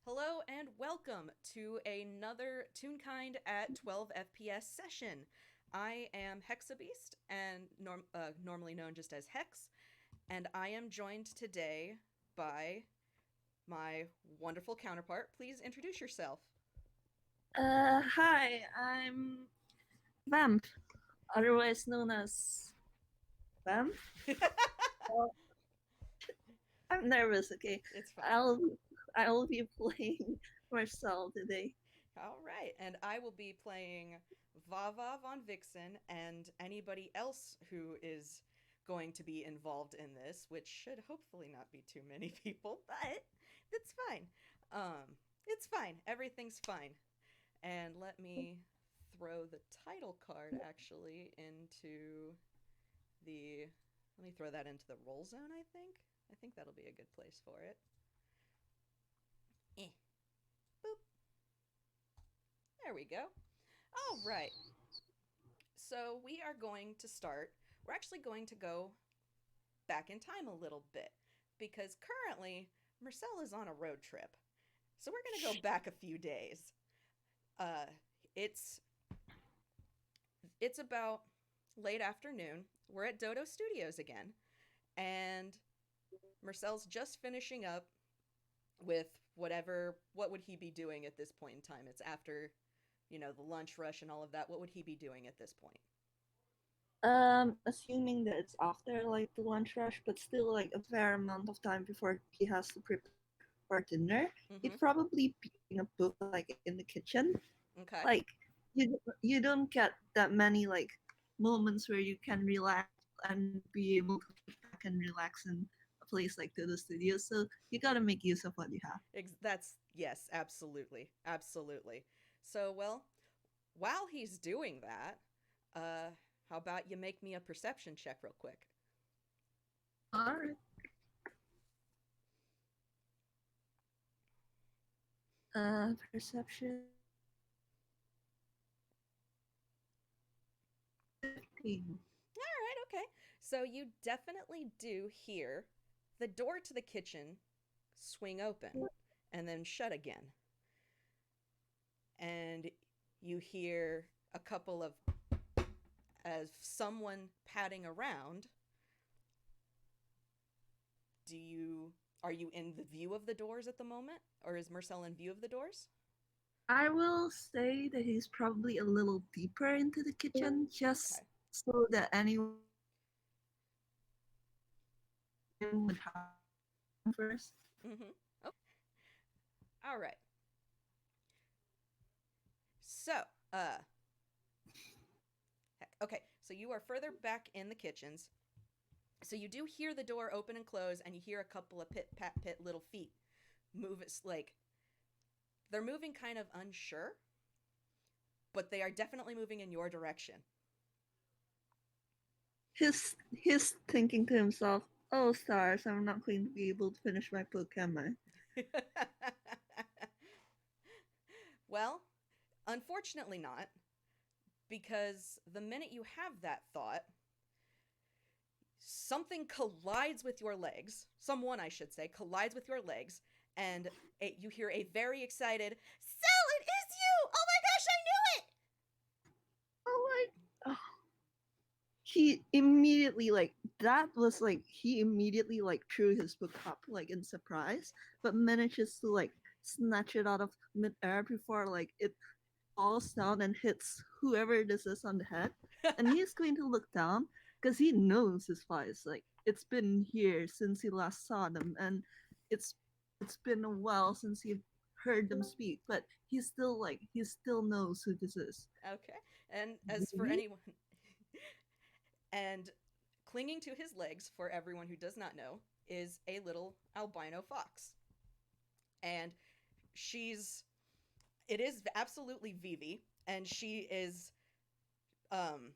Hello and welcome to another Toonkind at 12 FPS session. I am Hexabeast, and normally known just as Hex, and I am joined today by my wonderful counterpart. Please introduce yourself. Hi, I'm Vamp, otherwise known as Vamp. Well, I'm nervous. Okay, It's fine. I'll I'll be playing Mersel today. All right, and I will be playing Vava Von Vixen and anybody else who is going to be involved in this, which should hopefully not be too many people, but that's fine. It's fine. Everything's fine. And throw the title card actually into the let me throw that into the roll zone, I think. I think that'll be a good place for it. Eh. Boop. There we go. All right. So we are going to start. We're actually going to go back in time a little bit because currently Marcel is on a road trip. So we're going to go back a few days. Uh, it's it's about late afternoon. We're at Dodo Studios again, and Marcel's just finishing up with whatever. What would he be doing at this point in time? It's after, the lunch rush and all of that. What would he be doing at this point? Assuming that it's after like the lunch rush, but still like a fair amount of time before he has to prepare for dinner, Mm-hmm. he'd probably be reading a book like in the kitchen. Okay. Like you don't get that many like moments where you can relax and be able to sit back and relax in a place like the studio. So you gotta make use of what you have. That's yes, absolutely, absolutely. So well, while he's doing that, uh, how about you make me a perception check real quick? All right. Perception 15. All right, okay. So you definitely do hear the door to the kitchen swing open and then shut again. And you hear a couple of as someone padding around. Do you Are you in the view of the doors at the moment, or is Marcel in view of the doors? I will say that he's probably a little deeper into the kitchen, just Okay. so that anyone would have first. Mm-hmm. Oh, all right. So, heck. Okay, so you are further back in the kitchens. So you do hear the door open and close, and you hear a couple of pit pat pit little feet move. It's like they're moving kind of unsure, but they are definitely moving in your direction. He's thinking to himself, "Oh stars, I'm not going to be able to finish my book, am I?" Well, unfortunately not, because the minute you have that thought, something collides with your legs. Someone, I should say, collides with your legs, and you hear a very excited, "Sel, it is you! Oh my gosh, I knew it!" Oh my! Oh. He immediately like that was like he immediately like threw his book up like in surprise, but manages to like snatch it out of midair before like it falls down and hits whoever this is on the head. And he's going to look down because he knows his files. Like it's been here since he last saw them, and it's it's been a while since he heard them speak. But he still knows who this is. Okay. And as for Vivi? anyone, and clinging to his legs, for everyone who does not know, is a little albino fox. And she's, it is absolutely Vivi, and she is, um,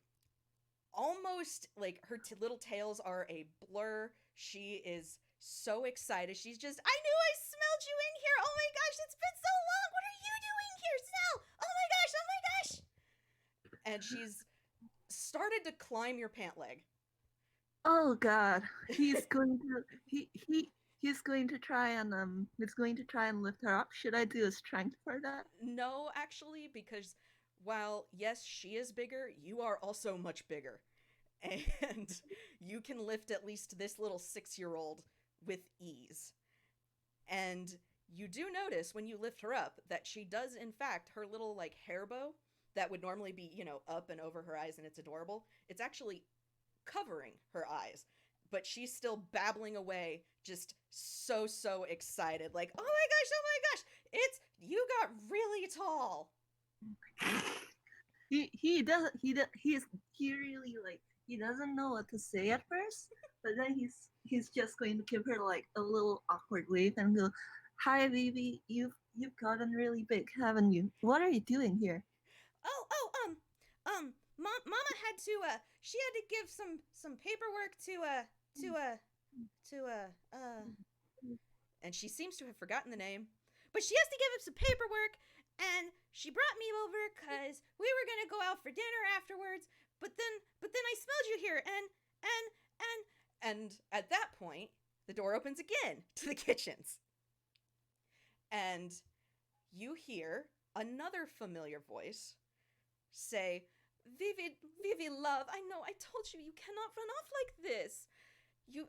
almost like her little tails are a blur. She is so excited. She's just, "I knew I smelled you in here. Oh my gosh, it's been so long. What are you doing here, Snell? Oh my gosh, oh my gosh." And she's started to climb your pant leg. Oh God, he's going to he he's going to try and lift her up. Should I do a strength for that? No, actually, because while yes, she is bigger, you are also much bigger. And you can lift at least this little 6-year-old with ease. And you do notice when you lift her up that she does, in fact, her little like hair bow that would normally be, up and over her eyes and it's adorable, it's actually covering her eyes. But she's still babbling away, just so excited. Like, oh my gosh, you got really tall. He really like he doesn't know what to say at first, but then he's just going to give her like a little awkward wave and go, "Hi, baby, you've gotten really big, haven't you? What are you doing here?" Mama had to, she had to give some paperwork to and she seems to have forgotten the name, but she has to give him some paperwork, and she brought me over because we were gonna go out for dinner afterwards, but then I smelled you here, and at that point, the door opens again to the kitchens, and you hear another familiar voice say, Vivi, love, I know, I told you, you cannot run off like this.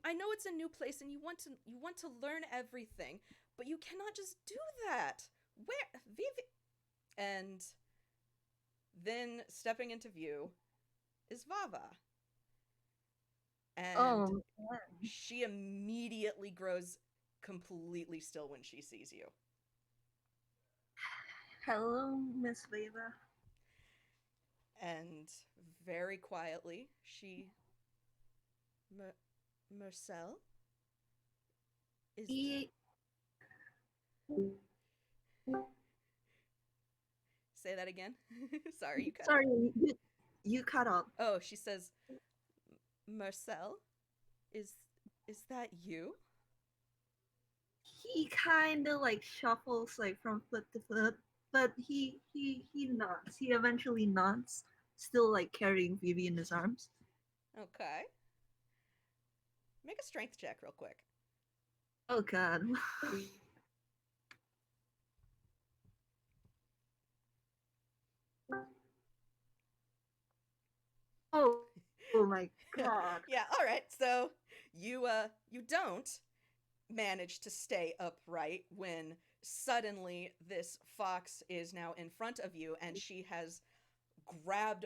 I know it's a new place and you want to learn everything, but you cannot just do that. Where, Vivi? And then stepping into view is Vava. And Oh, she immediately grows completely still when she sees you. hello, Miss Vava. And very quietly, Mersel is. He, Say that again. Sorry, you cut sorry, out. you cut off. Oh, she says, Mersel, is is that you? He kind of like shuffles like from foot to foot, but he nods. He eventually nods, still like carrying Vivi in his arms. Okay. Make a strength check real quick. Oh God. oh, oh my God. Yeah, all right. So you don't manage to stay upright when suddenly this fox is now in front of you and she has grabbed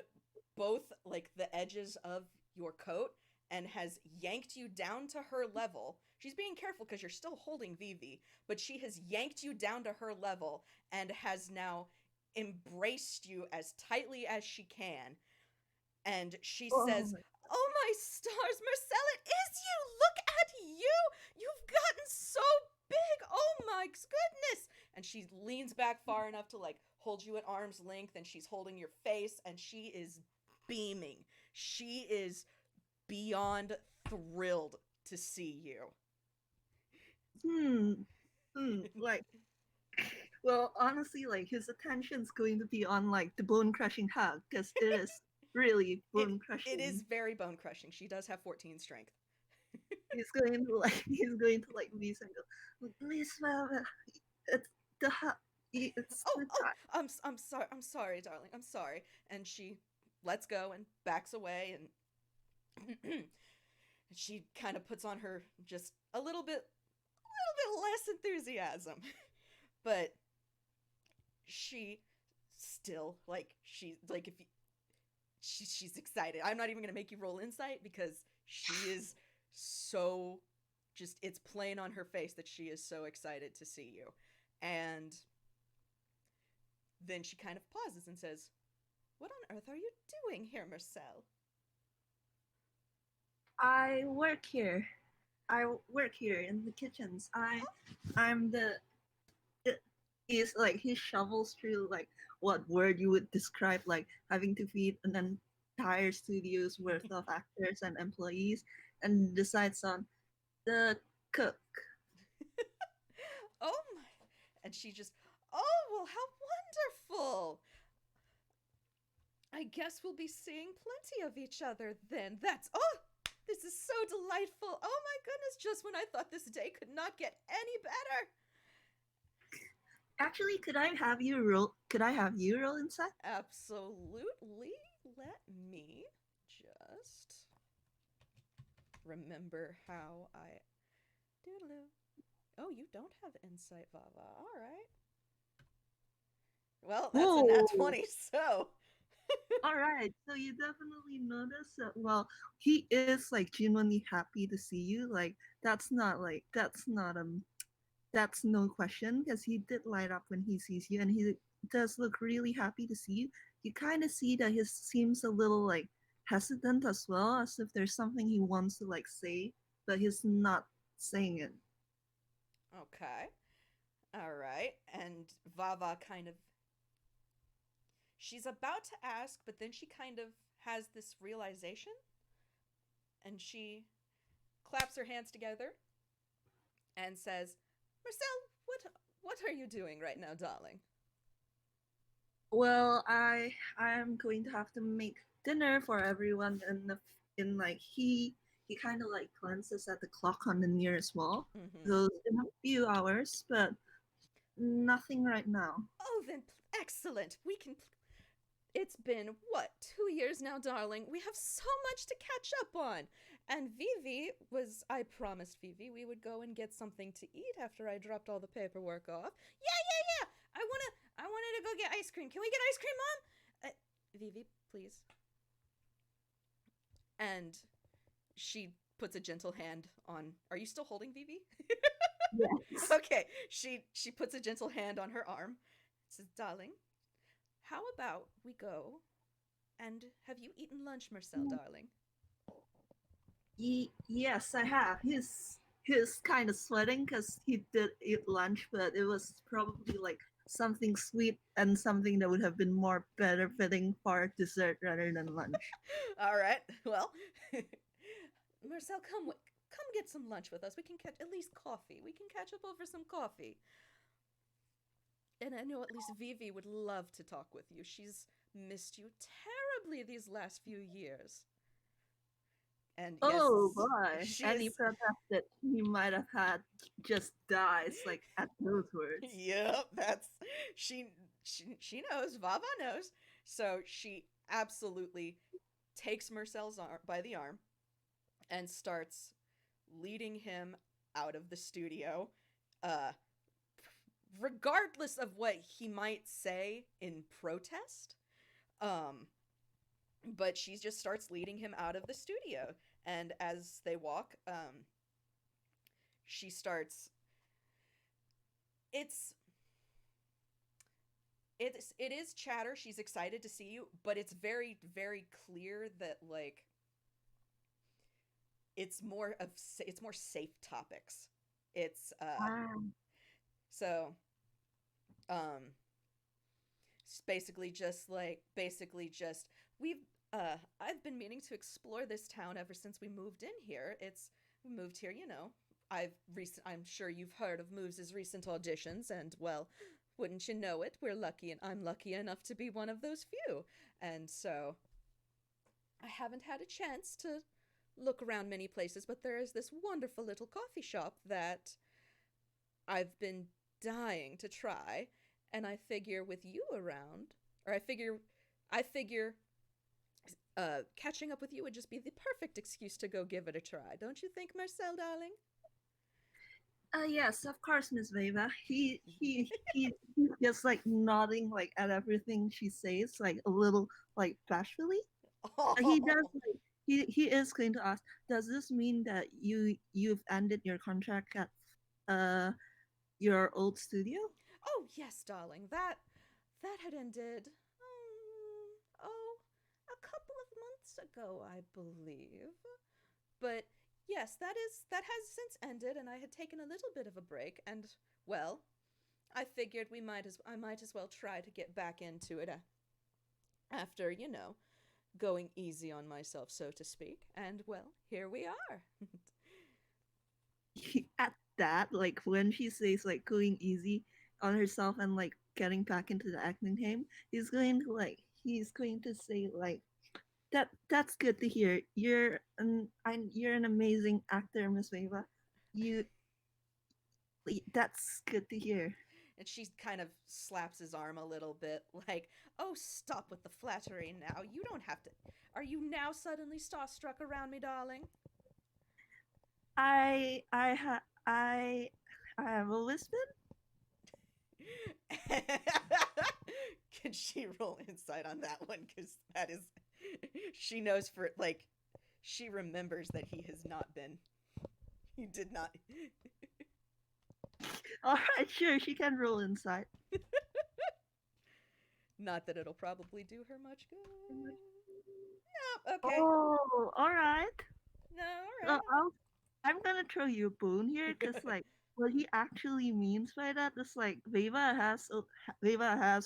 both like the edges of your coat and has yanked you down to her level. She's being careful because you're still holding Vivi, but she has yanked you down to her level and has now embraced you as tightly as she can. And she Oh says, my. "Oh my stars, Marcel, it is you! Look at you! You've gotten so big! Oh my goodness!" And she leans back far enough to like hold you at arm's length, and she's holding your face, and she is beaming. She is beyond thrilled to see you. Hmm. Like, well, honestly, like his attention's going to be on like the bone crushing hug because it is really It bone it is crushing. very bone crushing. She does have 14 strength. He's going to like Miss and go, Miss Vava, it's the hug. It's Oh, the oh, time. I'm sorry, darling. I'm sorry. And she lets go and backs away, and she kind of puts on her just a little bit less enthusiasm. But she still like she's like if you, she's excited. I'm not even going to make you roll insight because she is so just it's plain on her face that she is so excited to see you. And then she kind of pauses and says, "What on earth are you doing here, Marcel?" I work here. I work here in the kitchens. I'm the he's like he shovels through like what word you would describe like having to feed an entire studio's worth of actors and employees and decides on the cook. Oh my. And she just, "Oh, well, how wonderful. I guess we'll be seeing plenty of each other then. That's, oh, This is so delightful. Oh my goodness, just when I thought this day could not get any better. Actually, could I have you roll? Could I have you roll inside? Absolutely. Let me just remember how I. Doodaloo. Oh, you don't have insight, Vava. All right. Well, that's a nat Whoa! 20, so. All right, so you definitely notice that. Well, he is like genuinely happy to see you. Like that's no question because he did light up when he sees you, and he does look really happy to see you. You kind of see that he seems a little like hesitant as well, as if there's something he wants to like say, but he's not saying it. Okay. All right. And Vava kind of. She's about to ask, but then she kind of has this realization and she claps her hands together and says, Marcel, what are you doing right now, darling? Well, I am going to have to make dinner for everyone, and in like he kind of like glances at the clock on the nearest wall. Mm-hmm. So in a few hours, but nothing right now. Oh, then excellent. We can. It's been, what, 2 years now, darling? We have so much to catch up on. And Vivi was. I promised Vivi we would go and get something to eat after I dropped all the paperwork off. Yeah, yeah, yeah. I wanted to go get ice cream. Can we get ice cream, Mom? Vivi, please. And she puts a gentle hand on. Are you still holding Vivi? Yes. Okay. She puts a gentle hand on her arm. Says, "Darling, how about we go and have you eaten lunch, Marcel, darling?" Yes, I have. He's kind of sweating because he did eat lunch, but it was probably like something sweet and something that would have been more better fitting for dessert rather than lunch. All right. Well, Marcel, come get some lunch with us. We can catch at least coffee. We can catch up over some coffee. And I know at least Vivi would love to talk with you. She's missed you terribly these last few years. And yes, Oh boy, any she's. protest that he might have had just dies like at those words. Yep, that's she. She knows. Vava knows. So she absolutely takes Marcel's arm by the arm and starts leading him out of the studio. Uh, Regardless of what he might say in protest. Um, but she just starts leading him out of the studio. And as they walk, she starts. It's it is chatter. She's excited to see you, but it's very very clear that like it's more safe topics. It's Ah, so um it's basically just we've I've been meaning to explore this town ever since we moved in here. It's we moved here, you know. I'm sure you've heard of Moves' recent auditions, and well, wouldn't you know it, we're lucky and I'm lucky enough to be one of those few. And so I haven't had a chance to look around many places, but there is this wonderful little coffee shop that I've been dying to try, and I figure with you around, or I figure catching up with you would just be the perfect excuse to go give it a try. Don't you think, Marcel, darling? yes, of course, Miss Veva. He's just like nodding like at everything she says, like a little like bashfully. He does Oh, like he is going to ask, does this mean that you've ended your contract at uh your old studio? oh yes, darling. That had ended. Oh, a couple of months ago, I believe. But yes, that has since ended, and I had taken a little bit of a break. And well, I figured I might as well try to get back into it after going easy on myself, so to speak. And well, here we are. At that, like when she says like going easy on herself and like getting back into the acting game, he's going to say like that's good to hear. You're an amazing actor, Miss Vava. You that's good to hear. And she kind of slaps his arm a little bit, like, "Oh, stop with the flattery now. You don't have to. Are you now suddenly starstruck around me, darling?" I have always been. Can she roll insight on that one? Because that is, she knows for like, she remembers that he has not been. He did not. All right, sure, she can roll inside. Not that it'll probably do her much good. No, okay. Oh, all right. No, Uh, all I'll, I'm gonna throw you a bone here, cause right. like what he actually means by that is like Veva has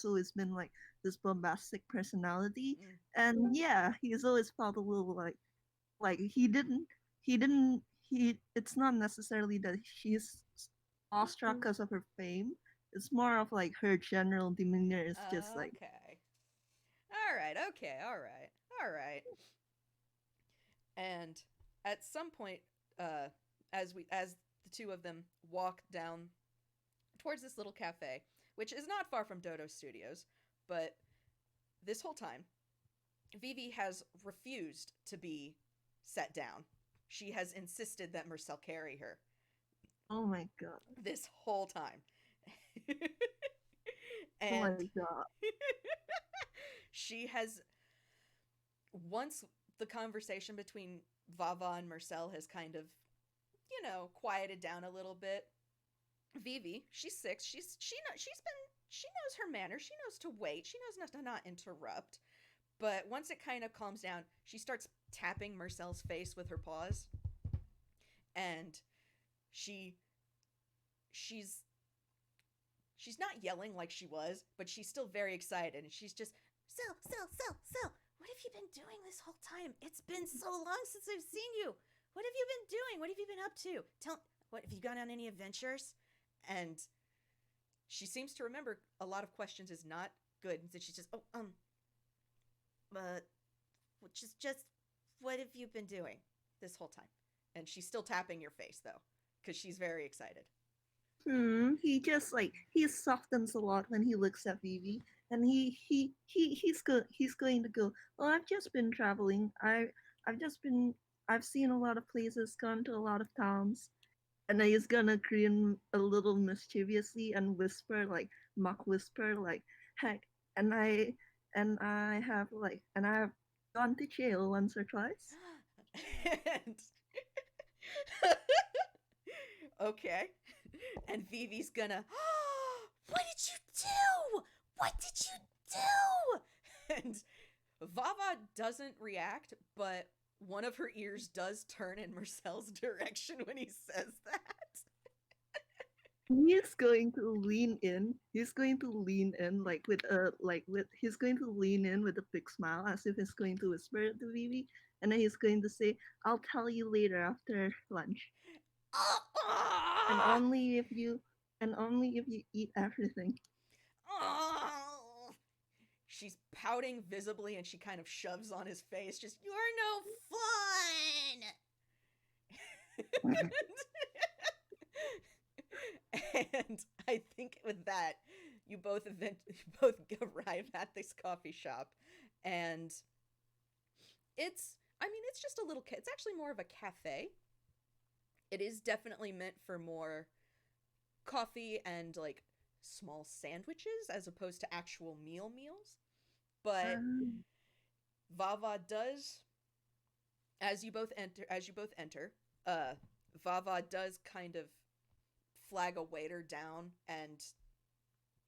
always been like this bombastic personality, Mm. and yeah, he's always felt a little like he didn't he. It's not necessarily that she's awestruck because of her fame. It's more of like her general demeanor is just like Okay. All right. Okay. All right. All right. And at some point, uh, as the two of them walk down towards this little cafe, which is not far from Dodo Studios, but this whole time, Vivi has refused to be set down. She has insisted that Mersel carry her oh my god, this whole time. oh my And god. she has, once the conversation between Vava and Mersel has kind of, quieted down a little bit, Vivi, she's 6. She knows her manners. She knows to wait. She knows not to not interrupt. But once it kind of calms down, she starts tapping Mercel's face with her paws, and she she's she's not yelling like she was, but she's still very excited, and she's just, "So, what have you been doing this whole time? It's been so long since I've seen you. What have you been doing? What have you been up to? What have you gone on any adventures?" And she seems to remember a lot of questions is not good, and so she's just, but just what have you been doing this whole time? And she's still tapping your face though, because she's very excited. He just like he softens a lot when he looks at Vivi, and he's going to go. Well, I've just been traveling. I've just been I've seen a lot of places, gone to a lot of towns, and then he's gonna grin a little mischievously and whisper like mock whisper like heck, and I have gone to jail once or twice. And okay. And Vivi's gonna, "What did you do? What did you do?" And Vava doesn't react, but one of her ears does turn in Marcel's direction when he says that. He's going to lean in. He's going to lean in he's going to lean in with a big smile as if he's going to whisper it to Vivi, and then he's going to say, "I'll tell you later after lunch, and only if you eat everything." She's pouting visibly, and she kind of shoves on his face, just, "You're no fun." And I think with that, you both arrive at this coffee shop, and it's just a little. It's actually more of a cafe. It is definitely meant for more coffee and like small sandwiches as opposed to actual meals. But Um, Vava does, as you both enter, Vava does kind of flag a waiter down, and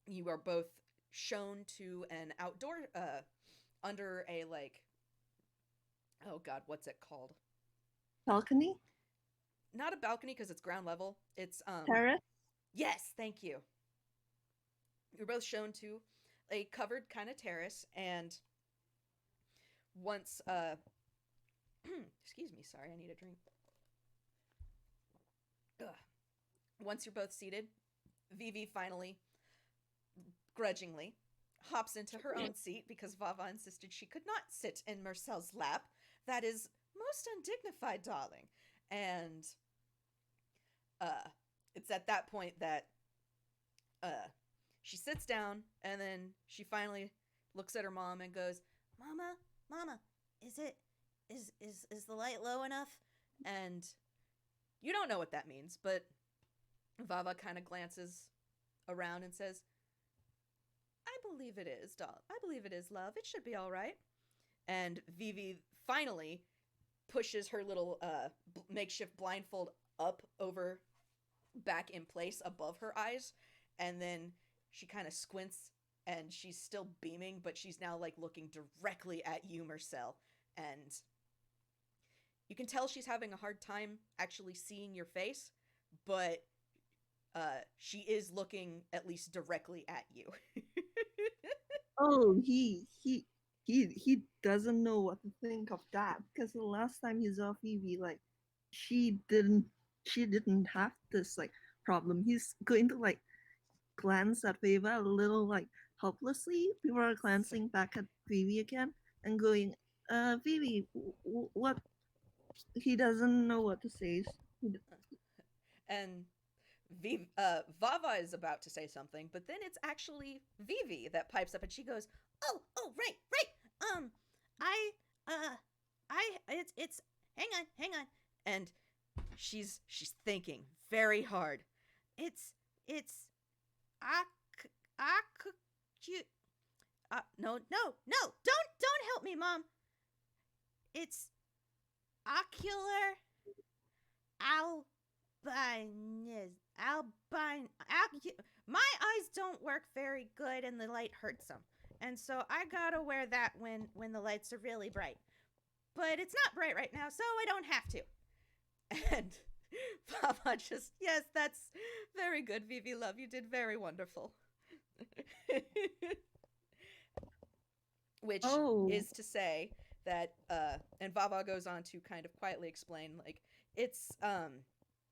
you are both shown to an outdoor, under a, like, oh god, what's it called? balcony, Not a balcony because it's ground level. It's terrace. yes, thank you. You're both shown to a covered kind of terrace, and once excuse me, sorry, I need a drink. Ugh. Once you're both seated, Vivi finally, grudgingly, hops into her own seat because Vava insisted she could not sit in Mersel's lap. That is most undignified, darling. And uh, it's at that point that uh, she sits down and then she finally looks at her mom and goes, "Mama, Mama, is it is the light low enough?" And you don't know what that means, but Vava kind of glances around and says, "I believe it is, doll. I believe it is, love. It should be all right." And Vivi finally pushes her little makeshift blindfold up over back in place above her eyes, and then she kind of squints and she's still beaming, but she's now like looking directly at you, Mersel, and you can tell she's having a hard time actually seeing your face, but she is looking at least directly at you. Oh, he doesn't know what to think of that because the last time he saw Phoebe, like she didn't she didn't have this like problem. He's going to like glance at Vava a little like helplessly before glancing back at Phoebe again and going, Phoebe, what? He doesn't know what to say. And Vava is about to say something, but then it's actually Vivi that pipes up and she goes, "Oh, right, right. I, uh, it's, hang on." And she's thinking very hard. It's, I, I, you, don't help me, Mom. It's ocular albinus. My eyes don't work very good and the light hurts them. And so I gotta wear that when the lights are really bright. But it's not bright right now, so I don't have to. And Papa just, yes, that's very good, Vivi, love. You did very wonderful. Which is to say that, and Vava goes on to kind of quietly explain, like, it's,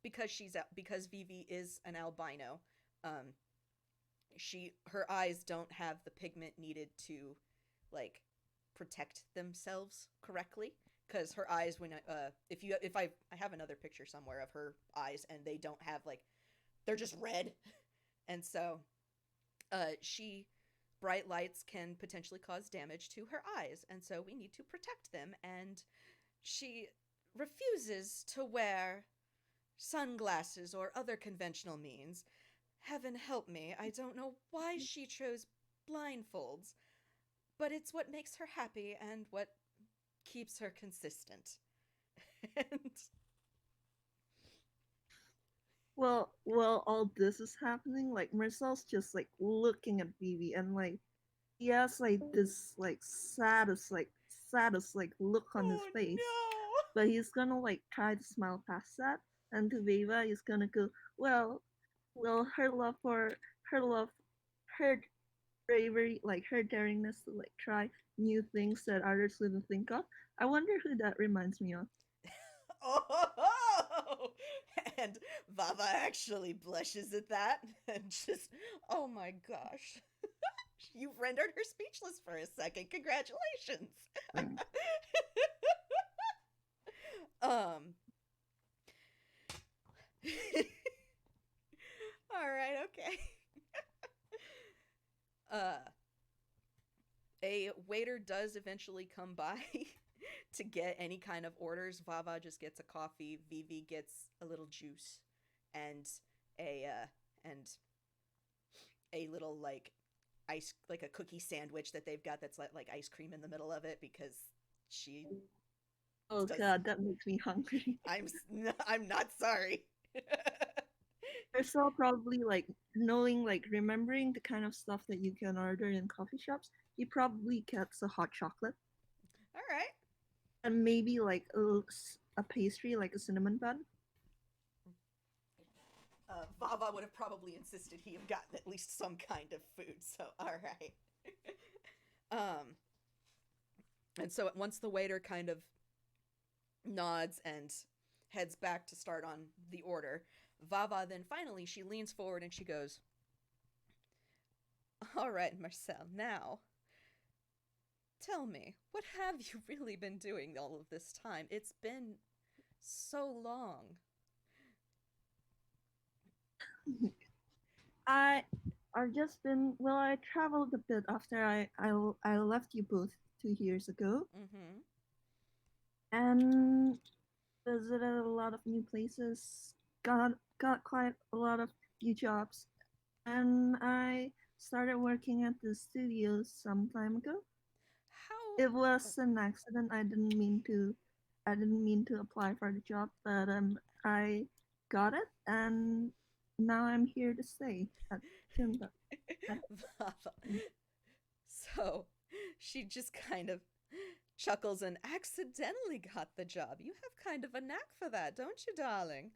because Vivi is an albino, her eyes don't have the pigment needed to, like, protect themselves correctly. Because her eyes, when if I have another picture somewhere of her eyes, and they don't have like, they're just red, and so, bright lights can potentially cause damage to her eyes, and so we need to protect them. And she refuses to wear sunglasses or other conventional means. Heaven help me, I don't know why she chose blindfolds, but it's what makes her happy and what keeps her consistent. And well, all this is happening. Like Marcel's just like looking at Vivi and like he has like this like saddest like look on his face. no. But he's gonna like try to smile past that. And to Viva, he's gonna go, well, her love for her love, her bravery, like her daringness to like try new things that others wouldn't think of. I wonder who that reminds me of. Oh, and Vava actually blushes at that and just, oh my gosh. You've rendered her speechless for a second. Congratulations. um All right, okay. uh a waiter does eventually come by to get any kind of orders. Vava just gets a coffee. Vivi gets a little juice and and a little like ice, like a cookie sandwich that they've got that's like ice cream in the middle of it because she Oh does. god, that makes me hungry. I'm not sorry. Marcel probably like knowing like remembering the kind of stuff that you can order in coffee shops. He probably gets a hot chocolate. All right. And maybe like a pastry like a cinnamon bun. Vava would have probably insisted he have gotten at least some kind of food. So, all right. um, and so once the waiter kind of nods and heads back to start on the order, Vava then finally she leans forward and she goes, All right, Marcel, now tell me, what have you really been doing all of this time? It's been so long. I I've just been well. I traveled a bit after I left you both 2 years ago, Mm-hmm. and visited a lot of new places. Got quite a lot of new jobs, and I started working at the studio some time ago. How? It Oh, was an accident. I didn't mean to apply for the job, but I got it, and now I'm here to stay at Toonkind. Vava. So she just kind of chuckles and accidentally got the job. You have kind of a knack for that, don't you, darling?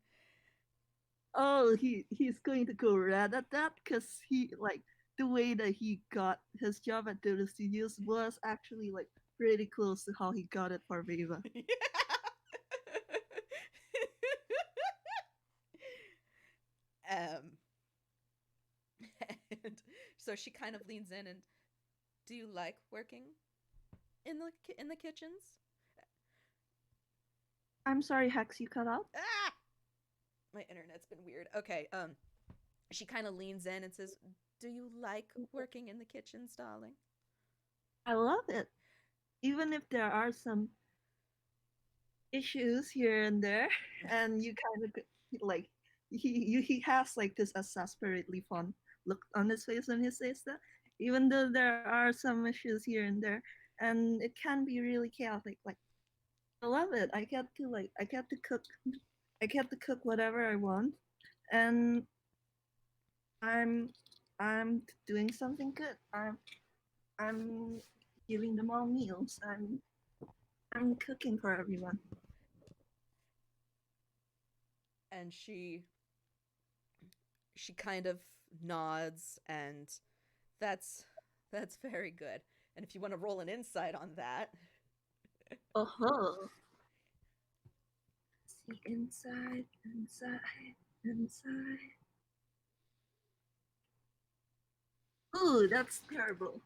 Oh, he's going to go red at that because he like the way that he got his job at Dota Studios was actually like pretty close to how he got it for Viva. Yeah. um, and so she kind of leans in and, do you like working in the kitchens? I'm sorry, Hex, you cut out. Ah, my internet's been weird. Okay, she kind of leans in and says, "Do you like working in the kitchens, darling?" I love it, even if there are some issues here and there, and you kind of like he has like this exasperately fun look on his face when he says that, even though there are some issues here and there, and it can be really chaotic. Like I love it. I get to cook whatever I want, and I'm I'm doing something good. I'm giving them all meals. I'm cooking for everyone. And she kind of nods, and that's that's very good. And if you want to roll an insight on that, Oh ho! See inside, inside, inside. Ooh, that's terrible.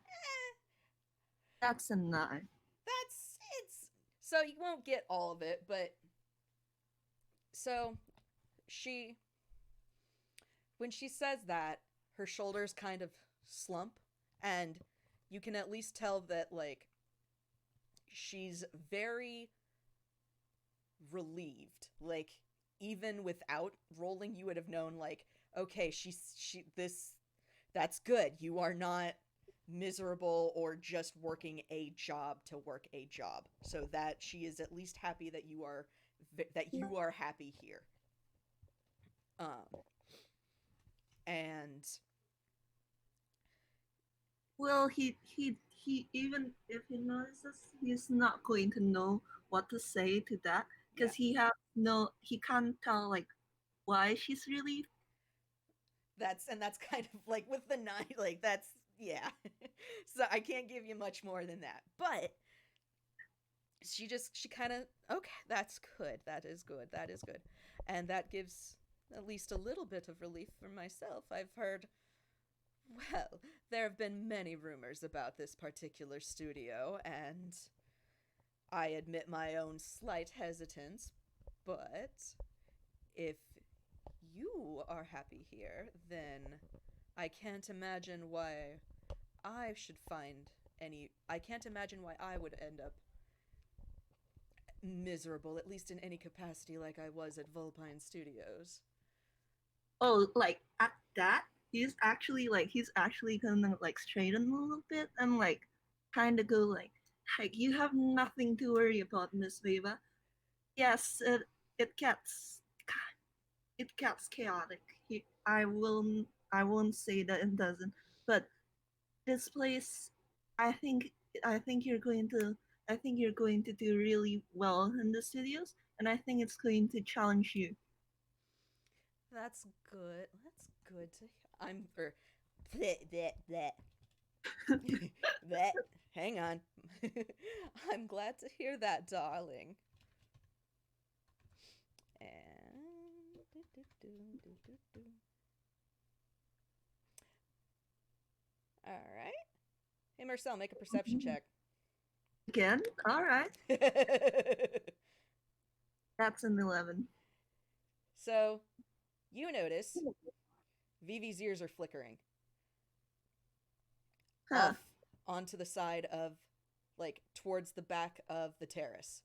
That's a 9. that's it's so you won't get all of it, but so she when she says that, her shoulders kind of slump, and you can at least tell that like she's very relieved. Like even without rolling, you would have known like, okay, she this that's good. You are not miserable or just working a job to work a job. So that she is at least happy that you are happy here. Um and Well, he even if he notices, he's not going to know what to say to that yeah, because he can't tell like why she's really. that's kind of like with the nine, like that's yeah. So I can't give you much more than that. But she kind of, okay, that's good, that is good, that is good, and that gives at least a little bit of relief for myself. I've heard, well, there have been many rumors about this particular studio, and I admit my own slight hesitance, but if you are happy here, then I can't imagine why I should find I can't imagine why I would end up miserable, at least in any capacity, like I was at Vulpine Studios. Oh, like at that, he's actually gonna like straighten a little bit and like kind of go like you have nothing to worry about, Miss Viva. Yes, it gets it gets chaotic. I won't say that it doesn't, but this place, I think I think you're going to I think you're going to do really well in the studios, and I think it's going to challenge you. That's good. That's good to hear. I'm or bleh, bleh, bleh. Bleh. Hang on. I'm glad to hear that, darling. And all Mersel, make a perception check. Again? Alright. That's an 11. So, you notice Vivi's ears are flickering Huh. off onto the side of, like, towards the back of the terrace.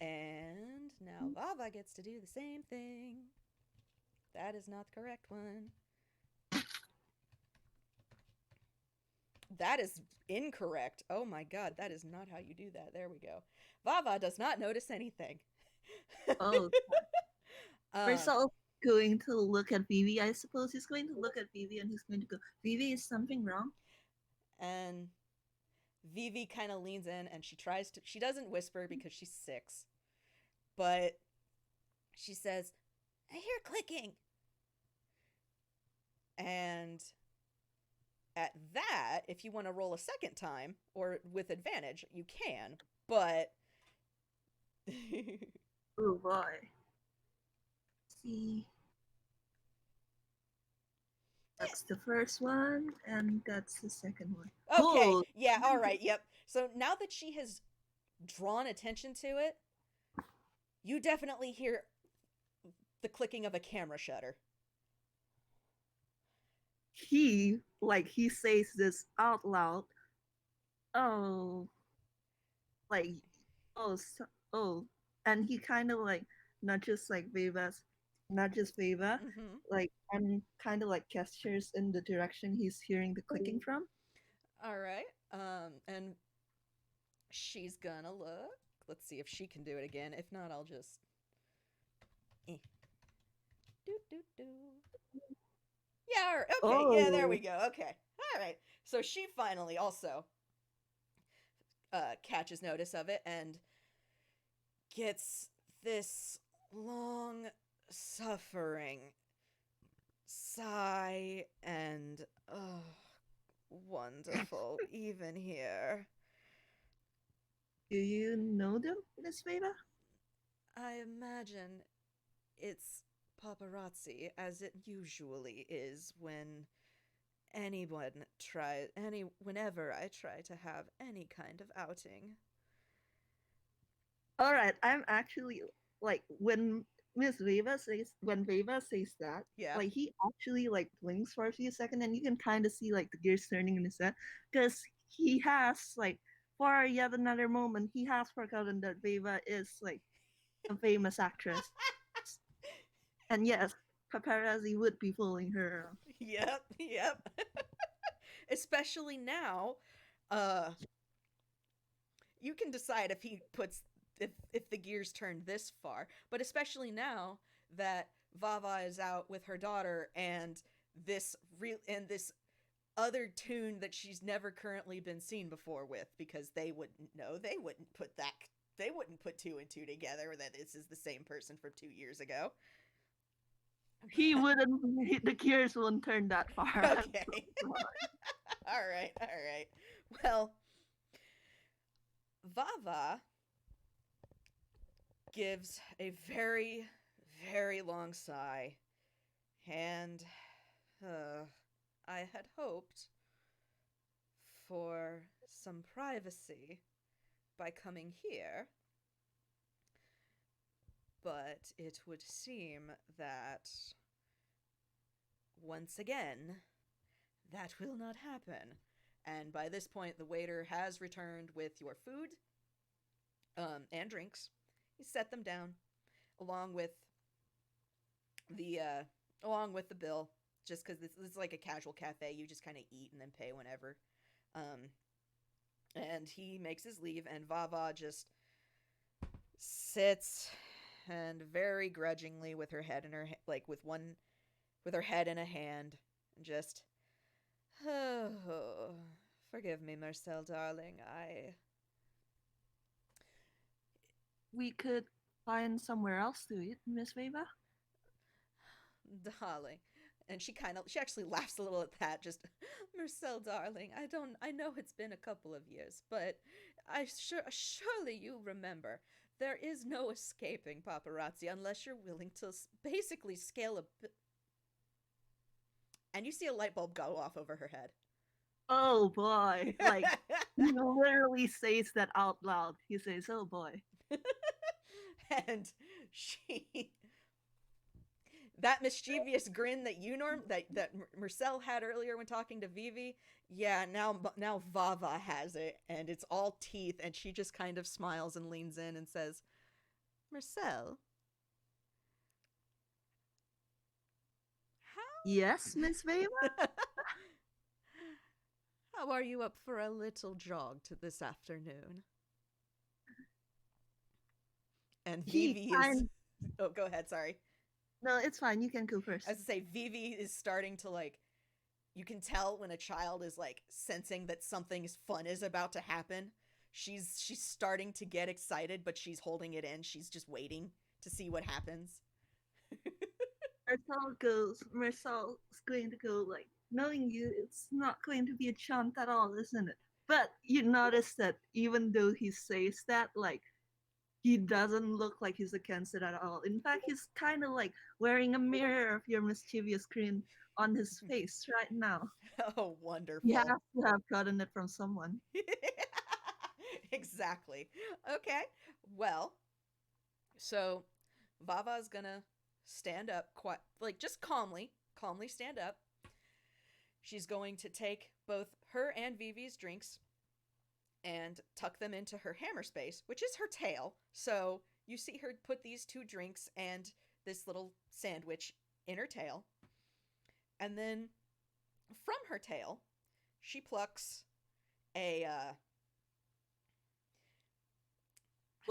And now Vava gets to do the same thing. That is not the correct one. That is incorrect. Oh my god, that is not how you do that. There we go. Vava does not notice anything. Oh. uh, Mersel going to look at Vivi, I suppose. He's going to look at Vivi and he's going to go, Vivi, is something wrong? and Vivi kind of leans in and she doesn't whisper because she's 6, but she says, I hear clicking. And at that, if you want to roll a second time or with advantage, you can, but Oh boy. See. That's the first one, and that's the second one. okay, Oh. yeah, all right, yep. So now that she has drawn attention to it, you definitely hear the clicking of a camera shutter. He says this out loud. Oh, like, oh, and he kind of like not just Vava, Mm-hmm. and kind of like gestures in the direction he's hearing the clicking from. All right, and she's gonna look. Let's see if she can do it again. If not, I'll just. Do do do. Yeah, okay, yeah, there we go. Okay, all right. So she finally also catches notice of it and gets this long suffering sigh and wonderful even here. Do you know them, Miss Vava? I imagine it's paparazzi, as it usually is when whenever I try to have any kind of outing. All right, I'm actually like when Vava says that, Yeah. like he actually like blinks for a few seconds, and you can kind of see like the gears turning in his head because he has like for yet another moment he has forgotten that Vava is like a famous actress, and yes, paparazzi would be fooling her. Yep. Especially now, uh you can decide if he puts if the gears turn this far, but especially now that Vava is out with her daughter and this other tune that she's never currently been seen before with, because they wouldn't know, they wouldn't put two and two together that this is the same person from 2 years ago. He wouldn't. The gears wouldn't turn that far. Okay. All right. Well, Vava gives a very, very long sigh, and I had hoped for some privacy by coming here, but it would seem that once again that will not happen. And by this point, the waiter has returned with your food and drinks. You set them down along with the bill, just because this is like a casual cafe. You just kind of eat and then pay whenever. And he makes his leave, and Vava just sits and very grudgingly with her head in her with her head in a hand, and just, oh, forgive me, Mersel, darling. We could find somewhere else to eat, Miss Vava. Darling. And she actually laughs a little at that. Just, Mersel, darling, I know it's been a couple of years, but surely you remember, there is no escaping paparazzi unless you're willing to basically scale a. And you see a light bulb go off over her head. Oh boy. Like, he literally says that out loud. He says, oh boy. And she that mischievous grin that that Mersel had earlier when talking to Vivi, yeah, now Vava has it, and it's all teeth, and she just kind of smiles and leans in and says, "Mersel, Yes, Miss Vava? how how are you up for a little jog to this afternoon?" And He Vivi is, kind oh, go ahead, sorry. No, it's fine. You can go first. As I say, Vivi is starting to like, you can tell when a child is like sensing that something fun is about to happen. She's starting to get excited, but she's holding it in. She's just waiting to see what happens. Marcel's going to go like, knowing you, it's not going to be a chant at all, isn't it? But you notice that even though he says that, like, he doesn't look like he's against it at all. In fact, he's kind of like wearing a mirror of your mischievous grin on his face right now. Oh, You have wonderful. to have gotten it from someone. Exactly. Okay. Well, so Vava's gonna stand up quite like just calmly stand up. She's going to take both her and Vivi's drinks and tuck them into her hammer space, which is her tail. So you see her put these two drinks and this little sandwich in her tail. And then from her tail, she plucks a I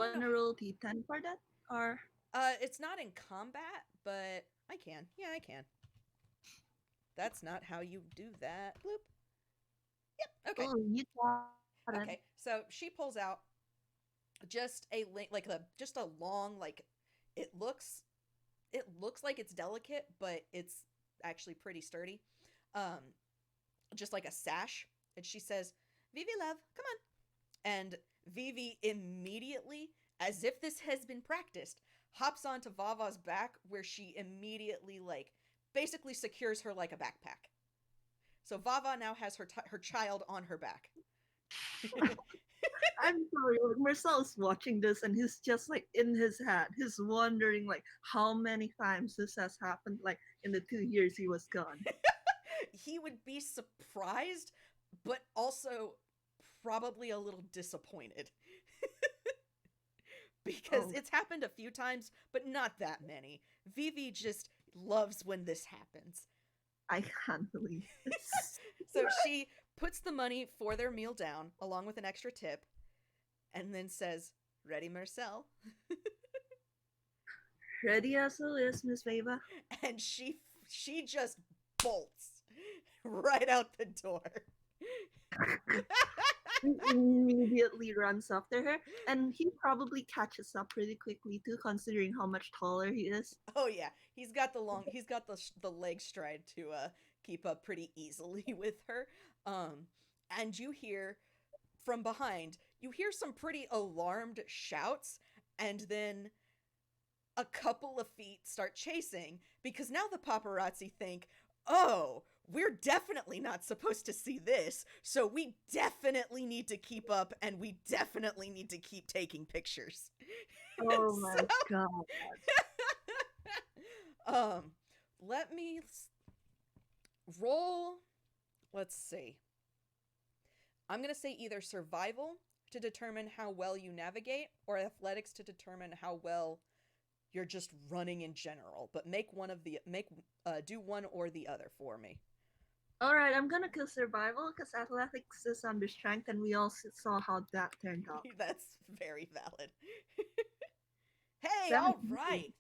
don't know. Wanna roll d10 for that? Or It's not in combat, but I can. Yeah, I can. That's not how you do that. Bloop. Yep. Okay. oh, you got it. Okay. So she pulls out just a like a just a long like it looks it looks like it's delicate, but it's actually pretty sturdy. Um, just like a sash, and she says, "Vivi, love, come on." And Vivi immediately, as if this has been practiced, hops onto Vava's back, where she immediately like basically secures her like a backpack. So Vava now has her child on her back. I'm sorry, like, Marcel's watching this and he's just like in his head. He's wondering like how many times this has happened, like in the 2 years he was gone. He would be surprised, but also probably a little disappointed. Because Oh, it's happened a few times, but not that many. Vivi just loves when this happens. I can't believe this. So she puts the money for their meal down, along with an extra tip, and then says, "Ready, Mersel?" Ready as it is, Miss Vava. And she just bolts right out the door. He immediately runs after her, and he probably catches up pretty quickly too, considering how much taller he is. Oh yeah, he's got the leg stride to keep up pretty easily with her. And you hear from behind, you hear some pretty alarmed shouts, and then a couple of feet start chasing because now the paparazzi think, "Oh, we're definitely not supposed to see this, so we definitely need to keep up and we definitely need to keep taking pictures." And Oh my god. um let me roll, let's see. I'm going to say either survival to determine how well you navigate or athletics to determine how well you're just running in general, but make do one or the other for me. Alright, I'm gonna kill survival because athletics is under strength, and we all saw how that turned out. That's very valid. Hey, all 17. right.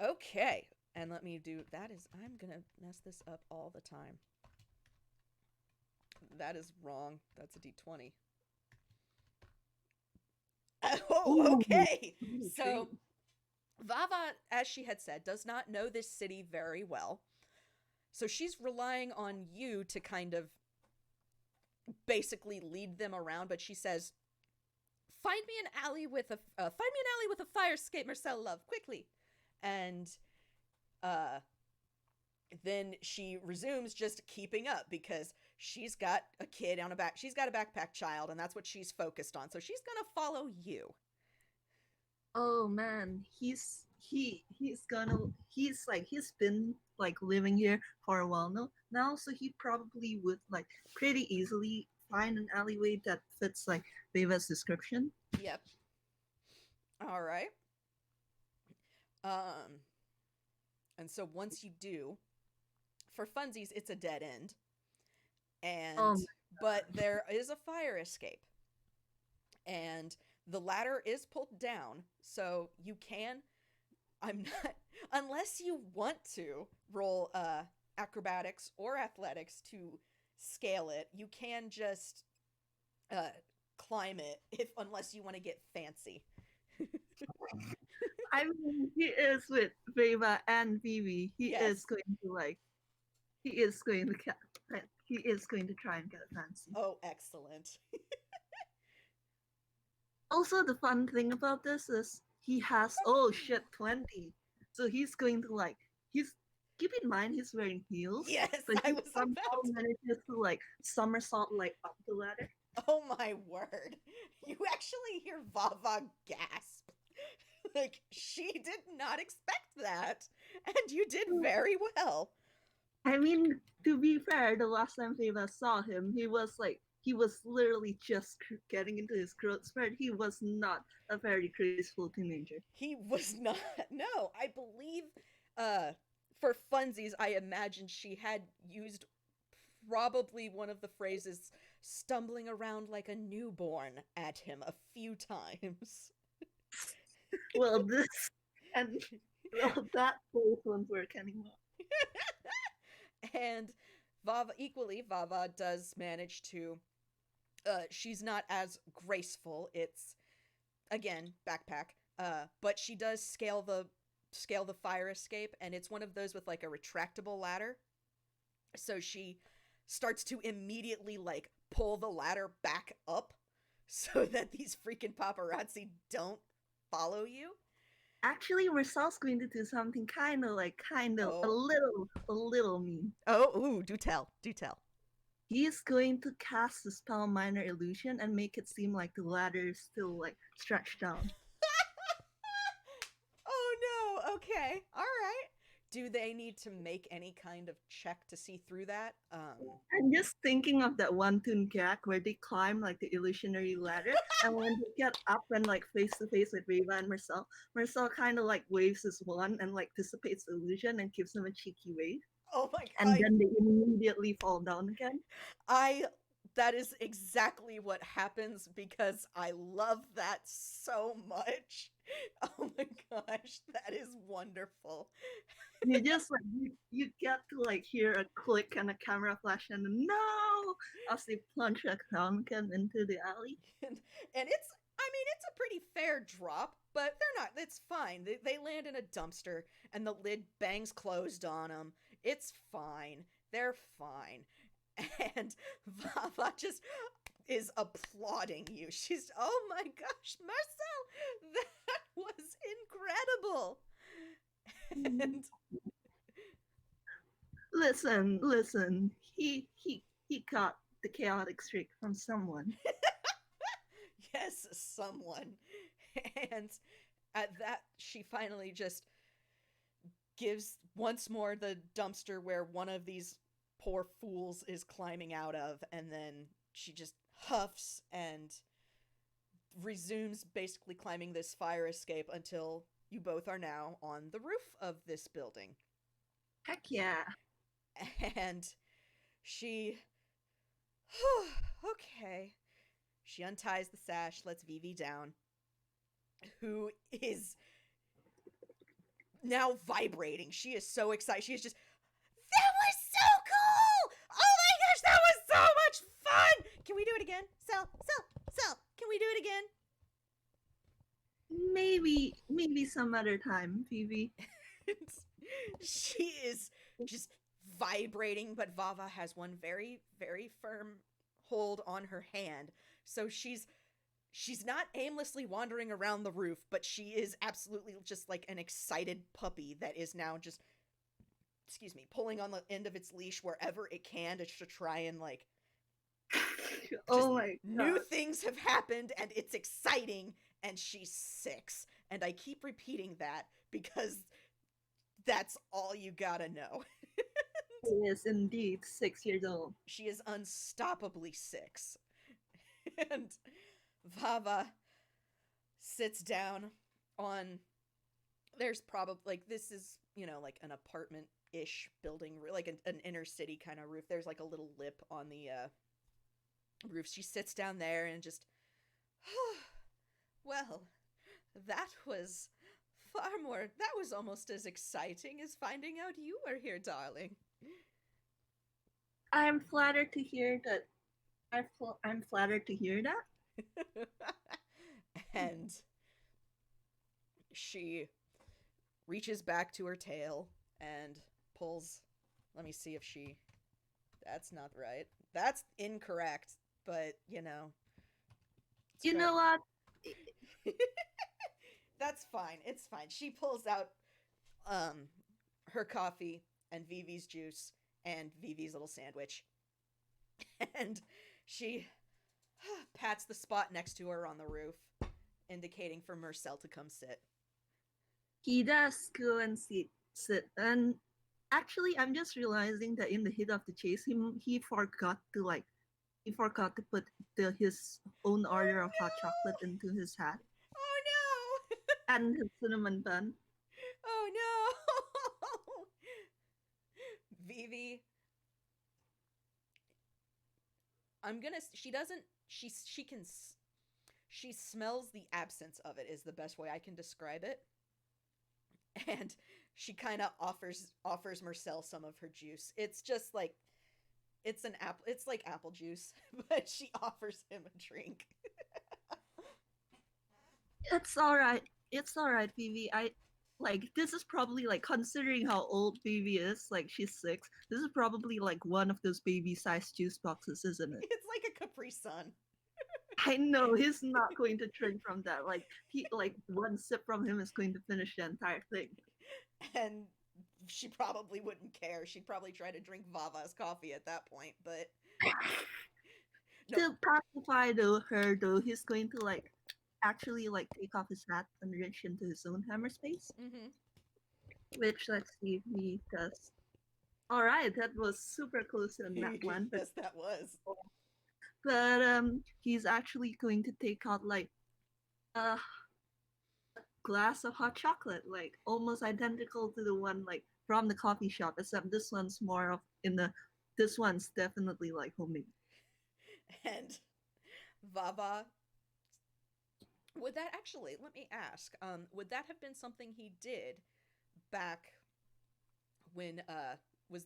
Okay. And let me do that is I'm going to mess this up all the time. That is wrong. That's a d20. Oh, Ooh, okay. tree. So Vava, as she had said, does not know this city very well. So she's relying on you to kind of basically lead them around, but she says, "Find me an alley with a fire escape, Marcel, love, quickly." And then she resumes just keeping up because she's got a kid on a back. She's got a backpack child, and that's what she's focused on. So she's gonna follow you. Oh man, he's been like living here for a while now, so he probably would like pretty easily find an alleyway that fits like Viva's description. Yep. All right. Um, and so once you do, for funsies, it's a dead end, and Um, but there is a fire escape, and the ladder is pulled down, so you can. I'm not unless you want to roll acrobatics or athletics to scale it. You can just uh, climb it if unless you want to get fancy. I mean, he is with Viva and Vivi. Yes. He is going to he is going to try and get fancy. Oh, excellent. Also, the fun thing about this is he has oh shit 20, so he's going to like he's keep in mind he's wearing heels, Yes, but I he was somehow about to. manages to like somersault like up the ladder. Oh my word. You actually hear Vava gasp. Like, she did not expect that. And you did very well. I mean, to be fair, the last time Viva saw him, he was literally just getting into his growth spurt. He was not a very graceful teenager. He was not. No, I believe for funsies, I imagine she had used probably one of the phrases stumbling around like a newborn at him a few times. Well, this and well, that both won't work anymore. And Vava does manage to she's not as graceful. It's again backpack. But she does scale the fire escape, and it's one of those with like a retractable ladder. So she starts to immediately like pull the ladder back up so that these freaking paparazzi don't follow you. Actually, Mersel's going to do something kind of Oh. a little mean. Oh, ooh, do tell. Do tell. He's going to cast the spell Minor Illusion and make it seem like the ladder is still like stretched down. Oh no. Okay. All right. Do they need to make any kind of check to see through that? I'm just thinking of that one Toon gag where they climb like the illusionary ladder, and when they get up and like face to face with Reva and Mersel kind of like waves his wand and like dissipates the illusion and gives them a cheeky wave, Oh my and god. then they immediately fall down again. I that is exactly what happens because I love that so much. Oh my gosh, that is wonderful. You just like you get to like hear a click and a camera flash and no as they plunge a pumpkin into the alley. And it's I mean it's a pretty fair drop, but they're not it's fine. They land in a dumpster and the lid bangs closed on them. It's fine. They're fine. And Vava just is applauding you. She's, oh my gosh, Marcel, that was incredible. And Listen. He caught the chaotic streak from someone. yes, someone. And at that, she finally just gives once more the dumpster where one of these poor fools is climbing out of, and then she just huffs and resumes basically climbing this fire escape until you both are now on the roof of this building. Heck yeah. And she okay. She unties the sash, lets Vivi down, who is now vibrating. She is so excited. She is just that was so cool! Oh my gosh, that was so much fun! Can we do it again? Sel, can we do it again? Maybe some other time, Vivi. She is just vibrating, but Vava has one very, very firm hold on her hand. So she's not aimlessly wandering around the roof, but she is absolutely just like an excited puppy that is now just excuse me, pulling on the end of its leash wherever it can to try and like just Oh my new god. things have happened and it's exciting and she's 6. And I keep repeating that because that's all you gotta know. He is indeed 6 years old. She is unstoppably 6. And Vava sits down on, there's probably like, this is, you know, like an apartment ish building, like an inner city kind of roof. There's like a little lip on the roof. She sits down there and just, well, that was that was almost as exciting as finding out you were here, darling. I'm flattered to hear that. I'm flattered to hear that. And she reaches back to her tail and pulls. Let me see if she. That's not right. That's incorrect, but you know. You know what? That's fine. It's fine. She pulls out her coffee and Vivi's juice and Vivi's little sandwich. And she pats the spot next to her on the roof, indicating for Mersel to come sit. He does go and sit. And actually, I'm just realizing that in the heat of the chase, he forgot to put his own order of hot chocolate into his hat Oh no! and his cinnamon bun. Oh no! Vivi, I'm gonna. She doesn't. She can. She smells the absence of it. Is the best way I can describe it. And she kind of offers Mersel some of her juice. It's just like it's an apple. It's like apple juice, but she offers him a drink. It's all right. It's all right, Vivi. I like this is probably like considering how old Vivi is. Like she's 6. This is probably like one of those baby-sized juice boxes, isn't it? It's like a Capri Sun. I know he's not going to drink from that. Like he like one sip from him is going to finish the entire thing. And she probably wouldn't care. She'd probably try to drink Vava's coffee at that point, but no. To pacify her, he's going to like actually like take off his hat and reach into his own hammer space. Mm-hmm. Which let's see if he does. All right, that was super close in that one. Yes, that was. But he's actually going to take out like a glass of hot chocolate, like almost identical to the one like from the coffee shop, except this one's more of in the. This one's definitely like homemade. And Vava, would that actually, let me ask, would that have been something he did back when was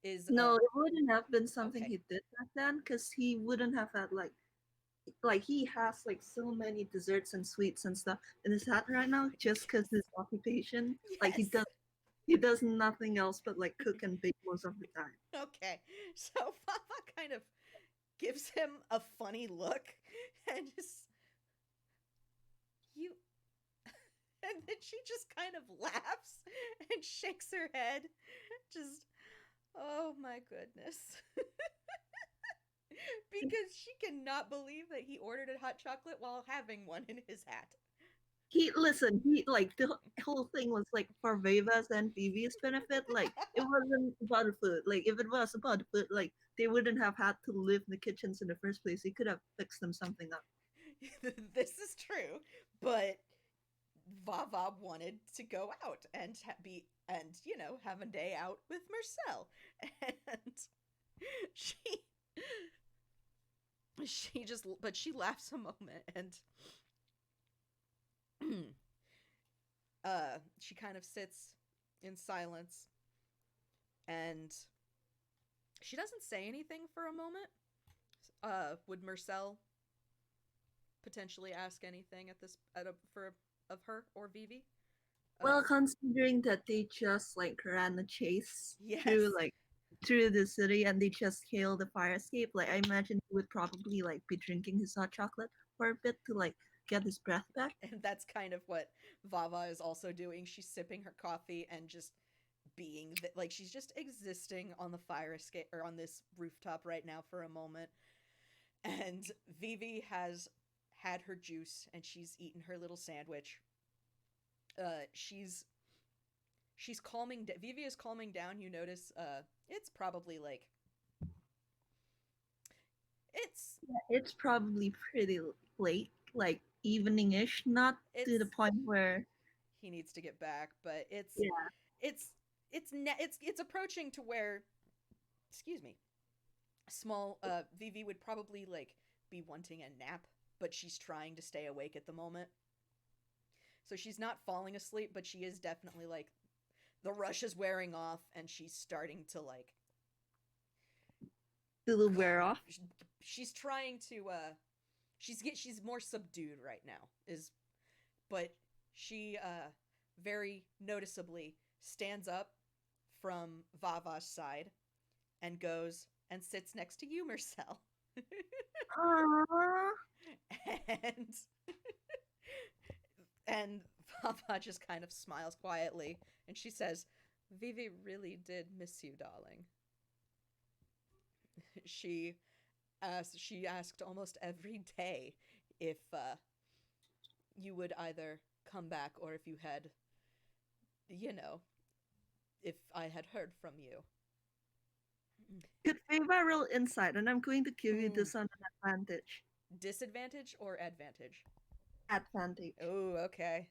is No, it wouldn't have been something okay. he did back then, because he wouldn't have had like he has like so many desserts and sweets and stuff in his hat right now just because his occupation, like Yes. he does nothing else but like cook and bake most of the time. Okay. So Vava kind of gives him a funny look and just you and then she just kind of laughs and shakes her head. Just oh my goodness. Because she cannot believe that he ordered a hot chocolate while having one in his hat. He like the whole thing was like for Veva's and Vivi's benefit. Like it wasn't about the food. Like if it was about the food, like they wouldn't have had to live in the kitchens in the first place. He could have fixed them something up. This is true, but Vava wanted to go out and be and you know have a day out with Mersel, and she she just but she laughs a moment and she kind of sits in silence and she doesn't say anything for a moment. Would Mersel potentially ask anything at this at a, for of her or Vivi? Well, considering that they just like ran a chase Yes. through the city and they just hailed the fire escape, like I imagine he would probably like be drinking his hot chocolate for a bit to like get his breath back. And that's kind of what Vava is also doing. She's sipping her coffee and just being that, like, she's just existing on the fire escape or on this rooftop right now for a moment. And Vivi has had her juice and she's eaten her little sandwich. She's calming. Vivi is calming down. You notice, it's probably like It's probably pretty late, like evening-ish, not to the it's point where he needs to get back, but yeah. it's it's approaching to where, excuse me, small Vivi would probably like be wanting a nap, but she's trying to stay awake at the moment. So she's not falling asleep, but she is definitely like the rush is wearing off and she's starting to like To wear off. she's trying to she's more subdued right now is but she very noticeably stands up from Vava's side and goes and sits next to you, Mersel. Aww. and and Vava just kind of smiles quietly and she says, Vivi really did miss you, darling. She asked almost every day if you would either come back or if you had, you know, if I had heard from you. Good favor real insight, and I'm going to give you Hmm. this on an advantage. Disadvantage or advantage? Advantage. Oh, okay.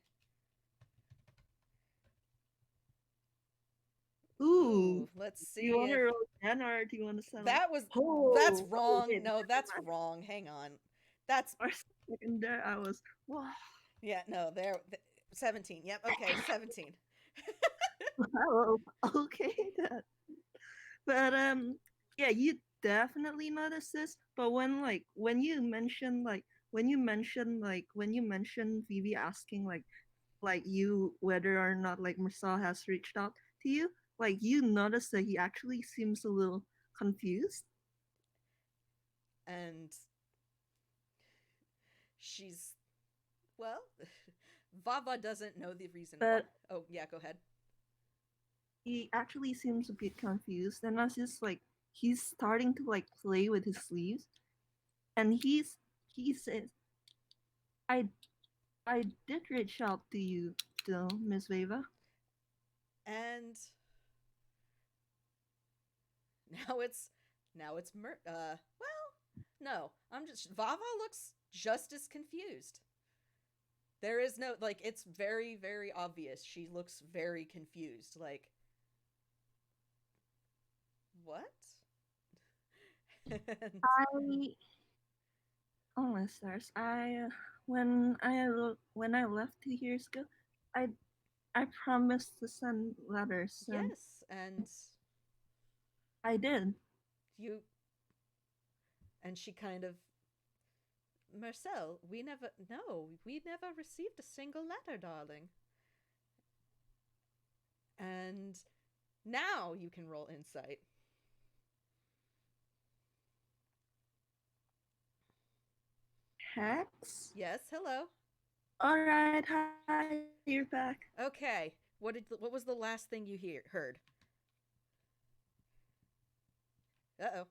Ooh. Let's Do you see want to if roll again, or do you want to settle? that was that's Oh, wrong. okay. No, that's wrong. Hang on. That's For a second there, I was wow. yeah, no, there 17. Yep, okay, 17. Wow. Okay then. But yeah, you definitely notice this. But when you mention Vivi asking like you whether or not like Marcel has reached out to you, like you notice that he actually seems a little confused. And she's well, Vava doesn't know the reason why. But Oh, yeah, go ahead. he actually seems a bit confused, and that's just like he's starting to like play with his sleeves, and he says, "I I did reach out to you, though, Miss Vava." And now it's well, no. I'm just Vava looks just as confused. There is no like it's very very obvious. She looks very confused. Like what? And I oh my stars! When I left 2 years ago, I I promised to send letters, and yes, and I did. you and she kind of Marcel, we never received a single letter, darling. And now you can roll insight. Hex. Yes, hello. All right, hi, you're back. Okay. What was the last thing you heard? Uh-oh.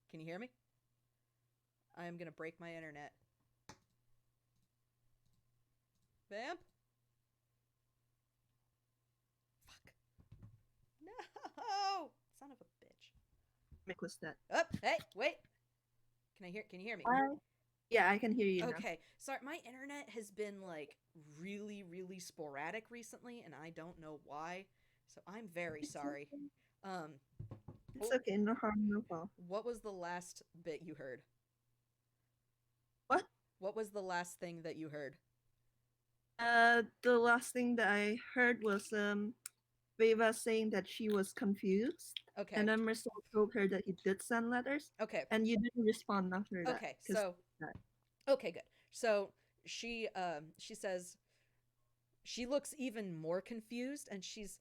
Can you hear me? I am going to break my internet. Vamp? Fuck. No! Son of a bitch. Mick was that? Oh, hey, wait. Can you hear me? Yeah, I can hear you now. Okay. Sorry, my internet has been like really really sporadic recently and I don't know why. So I'm very sorry. Um It's okay, no harm, no foul. what was the last bit you heard? What? What was the last thing that you heard? The last thing that I heard was Veva saying that she was confused, Okay. and then Marcel told her that he did send letters, Okay. and you didn't respond after that. Okay. So okay, good. So she says she looks even more confused and she's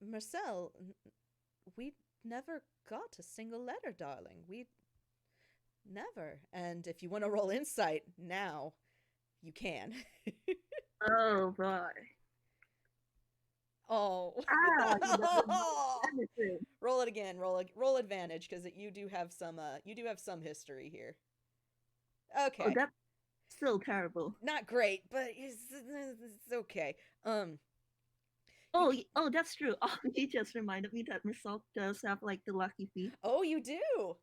Marcel, we never got a single letter, darling. We never. And if you want to roll insight now, you can. Oh boy. Oh. Ah, he doesn't know anything. Roll it again. Roll advantage because you do have some history here. Oh, Okay. that's still terrible. Not great, but it's okay. Um you Oh, oh, that's true. Oh, he just reminded me that Mersel does have like the lucky feet. Oh, you do.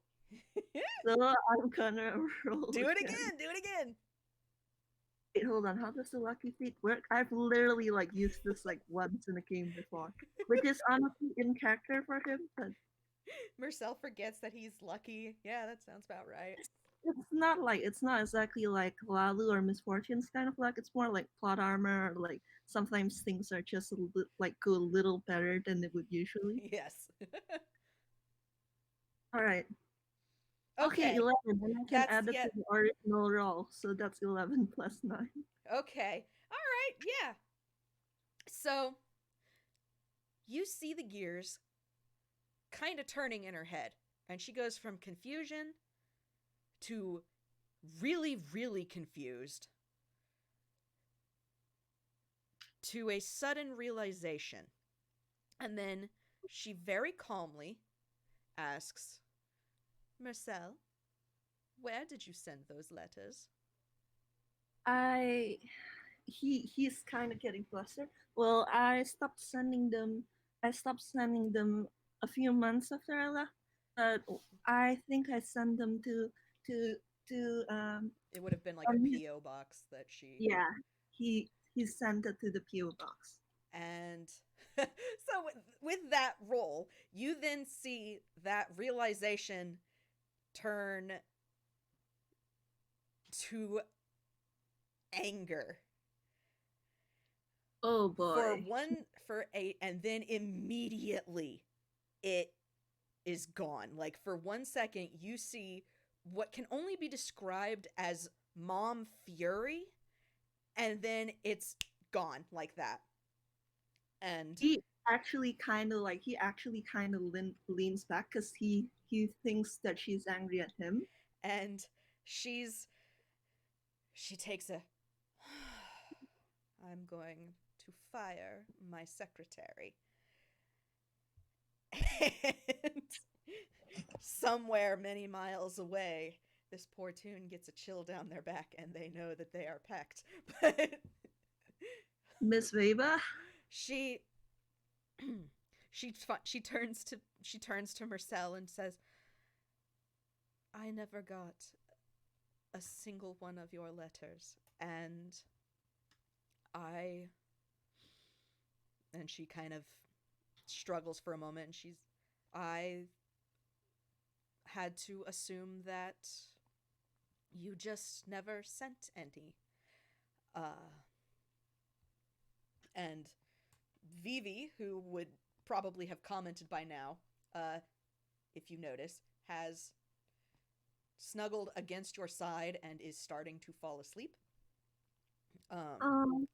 So I'm gonna roll Do it again. again. Do it again. Wait, hold on. How does the lucky feet work? I've literally like used this like once in a game before, which is honestly in character for him, but Mersel forgets that he's lucky. Yeah, that sounds about right. it's not exactly like Lalu or Misfortune's kind of luck. It's more like plot armor. Or, like sometimes things are just like go a little better than they would usually. Yes. All right. Okay, Okay. 11, and I can That's add it yeah. to the original roll, so that's 11 plus 9. Okay. All right. Yeah. So, you see the gears kind of turning in her head, and she goes from confusion to really, really confused to a sudden realization. And then she very calmly asks, Mersel, where did you send those letters? I he's kind of getting flustered. Well, I stopped sending them a few months after I left, but I think I sent them to to It would have been like a um P.O. box that she. yeah, he sent it to the PO box. And so, with that roll, you then see that realization turn to anger Oh for boy. one for eight, and then immediately it is gone. Like for 1 second you see what can only be described as mom fury, and then it's gone like that. And He actually kind of leans back because he thinks that she's angry at him. and she's she takes a I'm going to fire my secretary. And somewhere many miles away, this poor Toon gets a chill down their back and they know that they are pecked. But Miss Vava. she she turns to Mersel and says, I never got a single one of your letters, and I and she kind of struggles for a moment, and I had to assume that you just never sent any. Uh and Vivi, who would probably have commented by now, if you notice, has snuggled against your side and is starting to fall asleep. Um,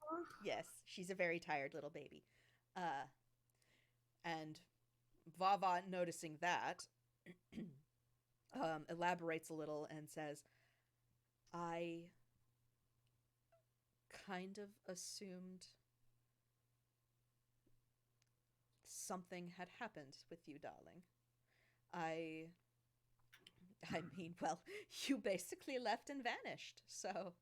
Yes, she's a very tired little baby. Uh, and Vava, noticing that, elaborates a little and says, I kind of assumed something had happened with you, darling. I I mean, well, you basically left and vanished. So,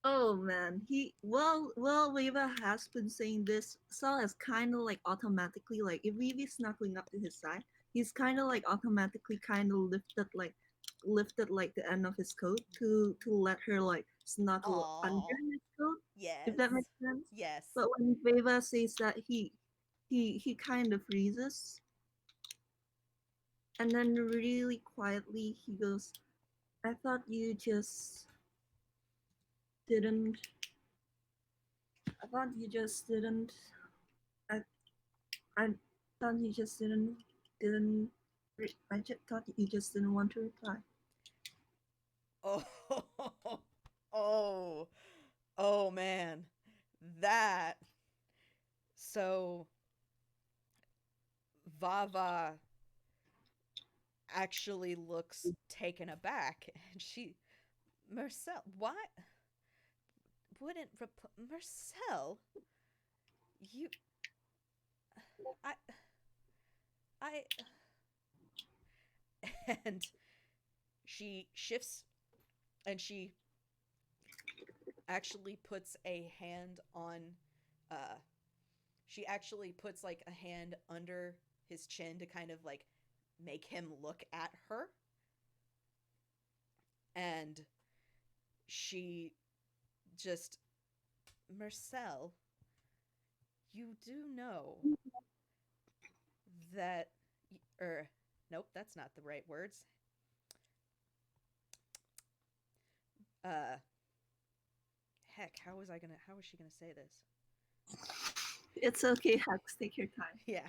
oh man, Wava has been saying this. Sal has kind of like automatically like if Vivi's snuggling up to his side, he's kind of like automatically kind of lifted like the end of his coat to let her like snuggle under aw, his coat, if yes, that makes sense. yes. But when Vava says that, he kind of freezes, and then really quietly he goes, "I thought you just didn't. I thought you just didn't. I I thought you just didn't. I just thought you just didn't want to reply." Oh, oh, oh, man, that. So Vava actually looks taken aback, and Marcel, what? Wouldn't Marcel? you I I and she shifts and she actually puts a hand on uh she actually puts like a hand under his chin to kind of like make him look at her, and she just, Mersel, you do know that nope, that's not the right words. uh Heck, how was she gonna say this? It's okay, Hex. Take your time. Yeah.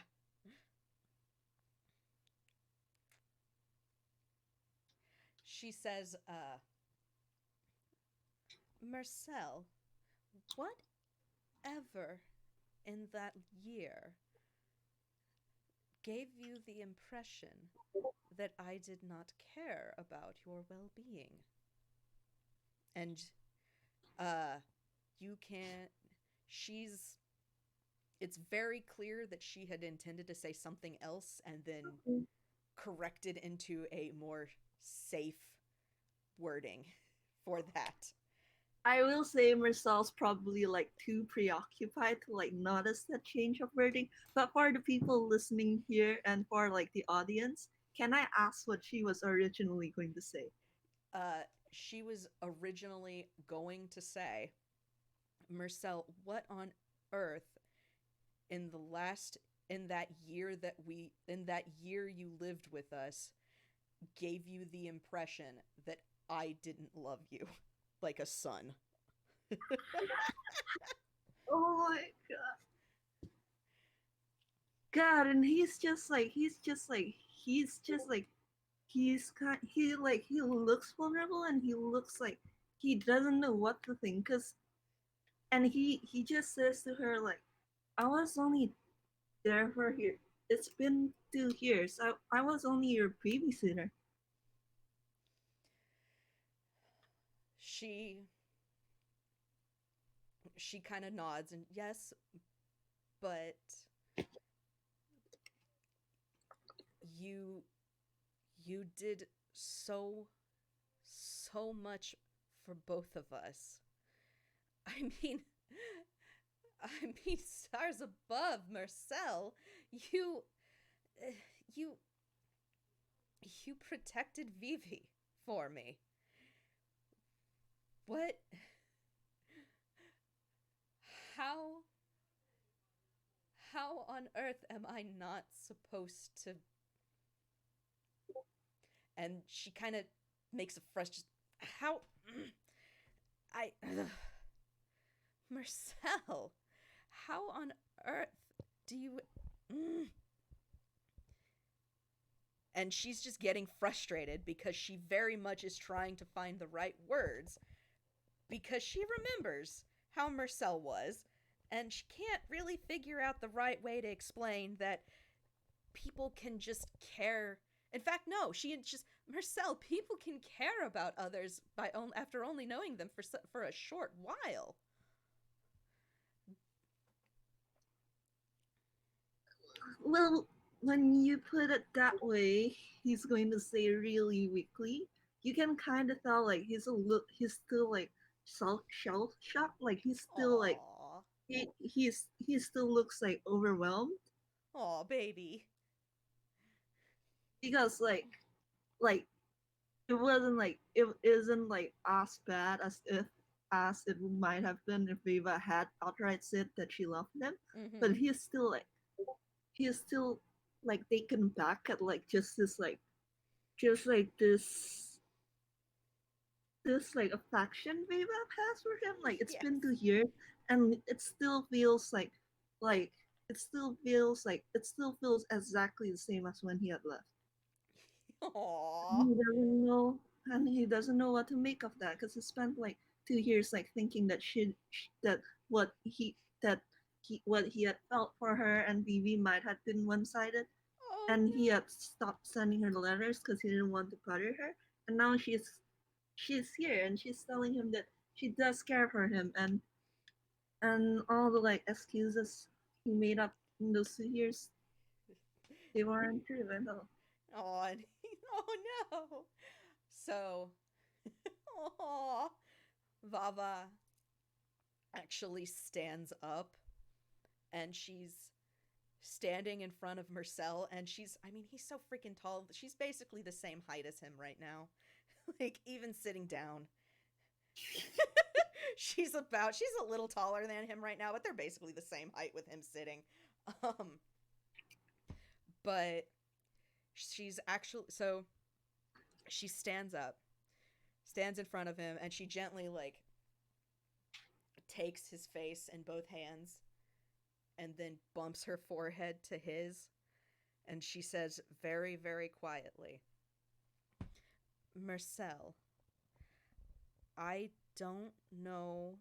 She says, Mersel, whatever in that year gave you the impression that I did not care about your well being? And, uh, you can't. She's. It's very clear that she had intended to say something else and then corrected into a more safe wording for that. I will say Marcel's probably like too preoccupied to like notice that change of wording. But for the people listening here and for like the audience, can I ask what she was originally going to say? Uh, she was originally going to say, Mersel, what on earth in the last in that year you lived with us gave you the impression that I didn't love you like a son? Oh my god! And he looks vulnerable and he looks like he doesn't know what to think. Cause and he just says to her like, I was only there for here. It's been 2 years. I was only your babysitter. she she kind of nods and, yes, but you you did so much for both of us. I mean, I mean, stars above, Mersel. You, you, you protected Vivi for me. What? How? How on earth am I not supposed to? And she kind of makes a fresh. How? I. Mersel, how on earth do you. Mm. And she's just getting frustrated because she very much is trying to find the right words because she remembers how Mersel was, and she can't really figure out the right way to explain that people can just care. In fact, no, she just, Mersel, people can care about others after only knowing them for a short while. Well, when you put it that way, he's going to say really weakly. You can kind of tell like he's still like shell shocked. Like he's still like Aww. he still looks like overwhelmed Aw, baby. because like it wasn't like it isn't like as bad as it might have been if Viva had outright said that she loved him. But Mm-hmm. he's still like taken back at like just like this like affection Viva has for him. Like it's Yes. been 2 years and it still feels like it still feels exactly the same as when he had left. Aww. He doesn't know and he doesn't know what to make of that because he spent like 2 years like thinking that that what he that what he had felt for her and Vivi might have been one-sided, Oh and he no. had stopped sending her the letters because he didn't want to bother her, and now she's here and she's telling him that she does care for him, and all the like excuses he made up in those 2 years. They weren't true at all. Oh, and oh no. So, oh, Vava actually stands up and she's standing in front of Mersel and I mean, he's so freaking tall. She's basically the same height as him right now. Like, even sitting down. She's a little taller than him right now, but they're basically the same height with him sitting. Um, but she's actually, so she stands up, stands in front of him, and she gently, like, takes his face in both hands and then bumps her forehead to his. And she says very, very quietly, Mersel, I don't know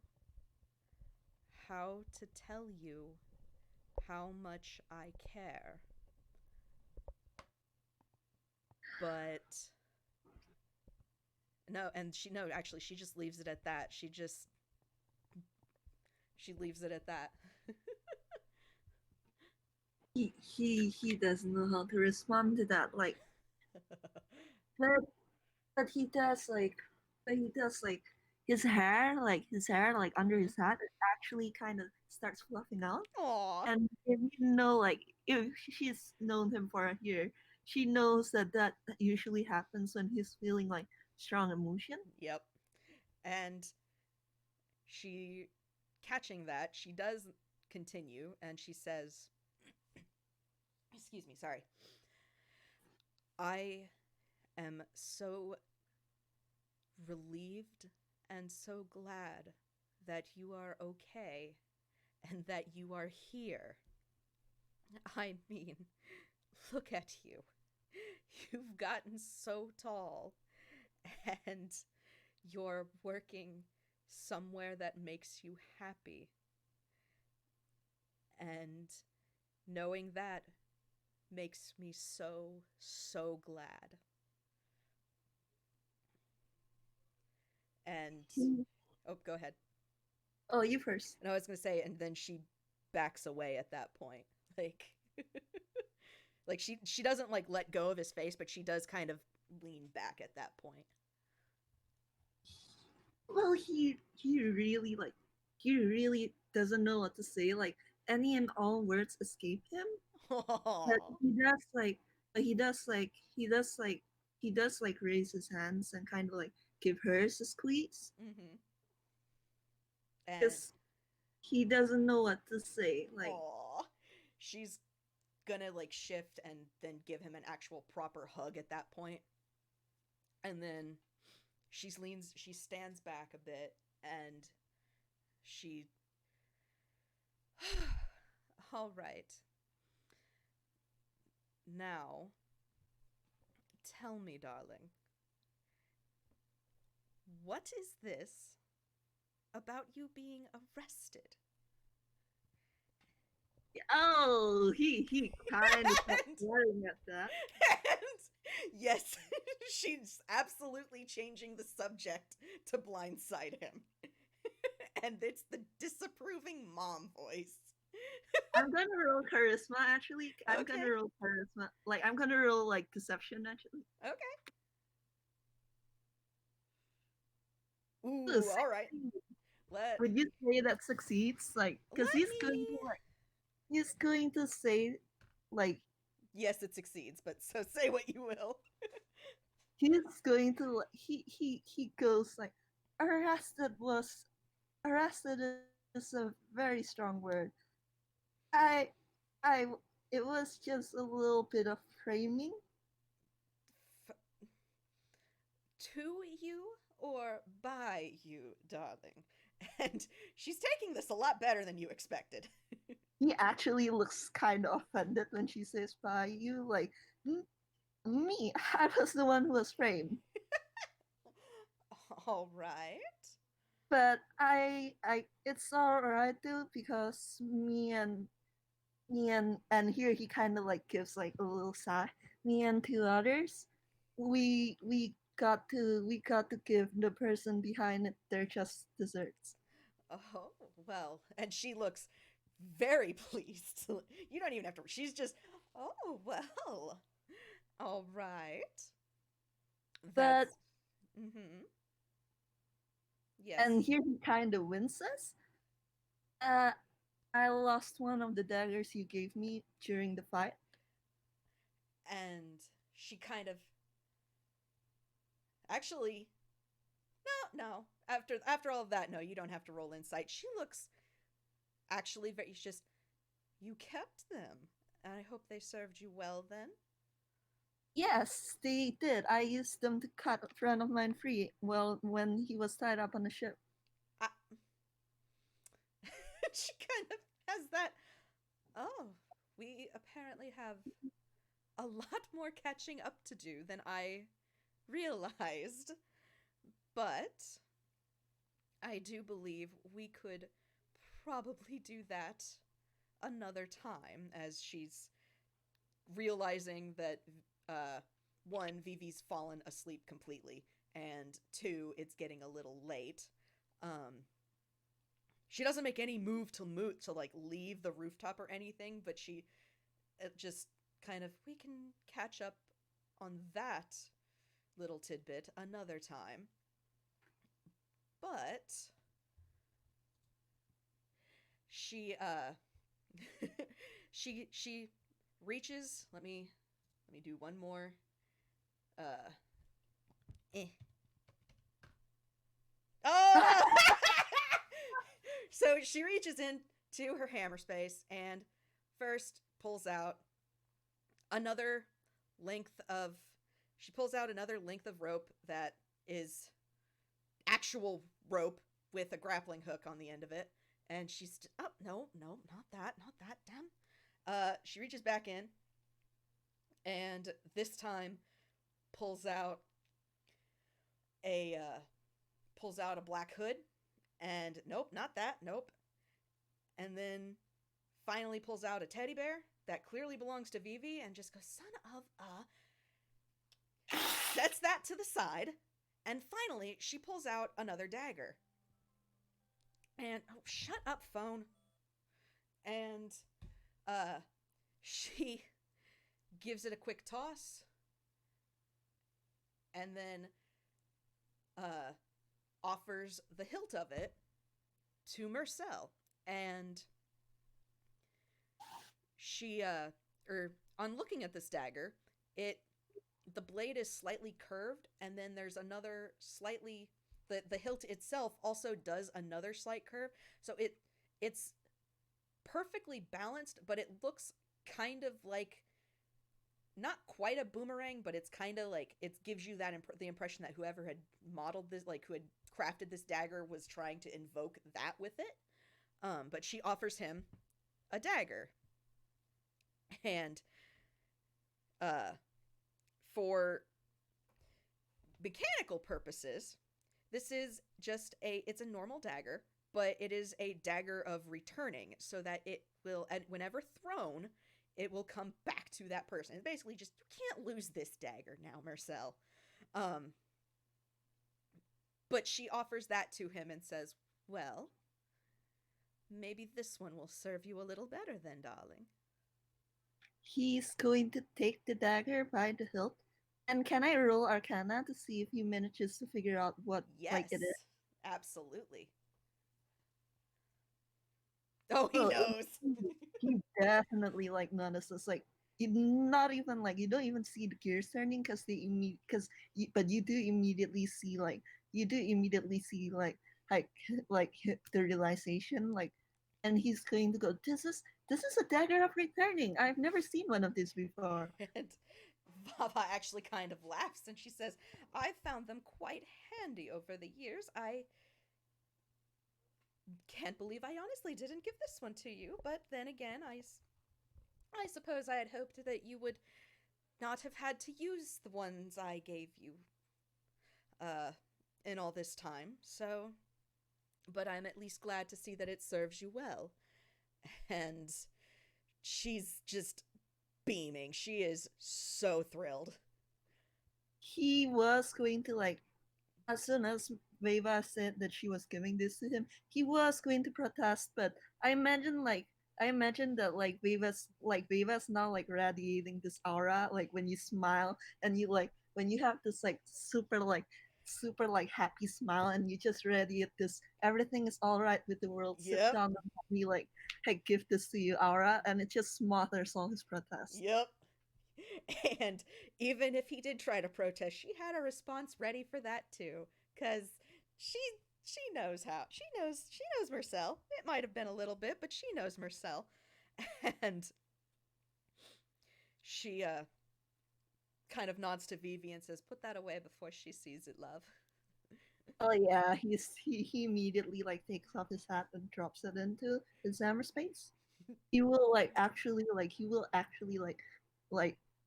how to tell you how much I care. But no, and no, actually, she just leaves it at that. She leaves it at that. He doesn't know how to respond to that. Like, but but he does like, but he does like his hair like under his hat it actually kind of starts fluffing out. Aw. And if you know, like if she's known him for a year, she knows that that usually happens when he's feeling like strong emotion. Yep. And she, catching that, she does continue and she says, excuse me, sorry. I am so relieved and so glad that you are okay and that you are here. I mean, look at you. You've gotten so tall and you're working somewhere that makes you happy. And knowing that makes me so, so glad. And, oh, go ahead. Oh, you first. And I was going to say, and then she backs away at that point. Like, like she doesn't like let go of his face, but she does kind of lean back at that point. Well, he really doesn't know what to say. Like any and all words escape him. But Oh. he does like, but he does like raise his hands and kind of like give hers a squeeze Mm-hmm. And because he doesn't know what to say. Like, oh, she's gonna like shift and then give him an actual proper hug at that point. And then she stands back a bit and she all right. Now, tell me, darling, what is this about you being arrested? oh, he kind of kept and, staring at that. and yes, she's absolutely changing the subject to blindside him. And it's the disapproving mom voice. I'm gonna roll charisma actually. I'm Okay. gonna roll charisma. Like I'm gonna roll like deception actually. Okay. Ooh, Ooh, all right. Let would you say that succeeds? Like, because let me he's going to say, like, yes, it succeeds, but so say what you will. he's going to he goes like, arrested was arrested is a very strong word. I I it was just a little bit of framing. F- to you or by you, darling? And she's taking this a lot better than you expected. He actually looks kind of offended when she says by you, like, Me, I was the one who was framed. All right. But it's all right too because and here he kind of like gives like a little sigh. Me and two others, we got to give the person behind it their just desserts. Oh, well, and she looks very pleased. You don't even have to. She's just, oh, well. All right. That's. But Mm hmm. and Yes. here he kind of winces. Uh, I lost one of the daggers you gave me during the fight. And she kind of. Actually, no. After all of that, no, you don't have to roll insight. She looks actually very. It's just, you kept them. And I hope they served you well then. Yes, they did. I used them to cut a friend of mine free. Well, when he was tied up on the ship. I, she kind of has that. Oh, we apparently have a lot more catching up to do than I realized. But I do believe we could probably do that another time, as she's realizing that uh, one, Vivi's fallen asleep completely, and two, it's getting a little late. Um, she doesn't make any move to like leave the rooftop or anything, but she just kind of, we can catch up on that little tidbit another time. But she she reaches, let me do one more uh eh. Oh. So she reaches in to her hammer space and first pulls out another length of she pulls out another length of rope that is actual rope with a grappling hook on the end of it. And she's oh, no, not that, damn. She reaches back in and this time pulls out a black hood, and nope, not that, nope. And then finally pulls out a teddy bear that clearly belongs to Vivi and just goes, son of a, sets that to the side. And finally she pulls out another dagger. And oh, shut up, phone. And uh she gives it a quick toss and then uh offers the hilt of it to Mersel. And she on looking at this dagger, it the blade is slightly curved, and then there's another slightly the hilt itself also does another slight curve. So it's perfectly balanced, but it looks kind of like not quite a boomerang, but it's kind of like it gives you that the impression that whoever had modeled this, like who had crafted this dagger, was trying to invoke that with it. But she offers him a dagger, and uh, for mechanical purposes, this is just it's a normal dagger, but it is a dagger of returning, so that it will, whenever thrown, it will come back to that person. It's basically just, you can't lose this dagger now, Mersel. Um, but she offers that to him and says, well, maybe this one will serve you a little better then, darling. He's going to take the dagger by the hilt. And can I roll Arcana to see if he manages to figure out what like it is? Yes, absolutely. Oh, he Oh, knows. he definitely like notices. Like, not even like you don't even see the gears turning because but you do immediately see like like the realization like, and he's going to go. This is a dagger of returning. I've never seen one of these before. And Vava actually kind of laughs and she says, I've found them quite handy over the years. I can't believe I honestly didn't give this one to you, but then again, I suppose I had hoped that you would not have had to use the ones I gave you uh, in all this time, so. But I'm at least glad to see that it serves you well. And she's just beaming. She is so thrilled. He was going to like, as soon as Veva said that she was giving this to him, he was going to protest, but I imagine like I imagine that Viva's now like radiating this aura, like when you smile and you like when you have this like super like happy smile and you just radiate this everything is all right with the world. Sit Yep. down and let me like hey give this to you aura, and it just smothers all his protests. Yep. And even if he did try to protest, she had a response ready for that too, cuz she she knows how. She knows Mersel. It might have been a little bit, but she knows Mersel. And she kind of nods to Vivi and says, "Put that away before she sees it, love." Oh yeah, he immediately like takes off his hat and drops it into his hammer space. He will actually like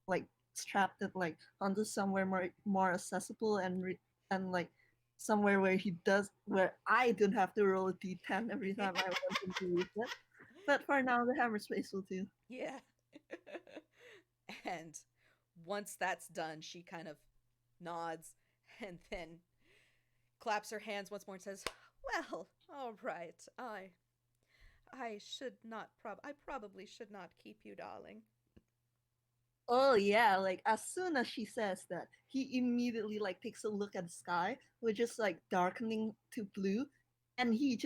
like strap it like onto somewhere more accessible and like somewhere where I don't have to roll a d10 every time I want him to use it. But for now, the hammer space will do. Yeah. And once that's done, she kind of nods and then claps her hands once more and says, "Well, all right. I should not I probably should not keep you, darling." Oh yeah, like as soon as she says that, he immediately like takes a look at the sky, which is like darkening to blue, and he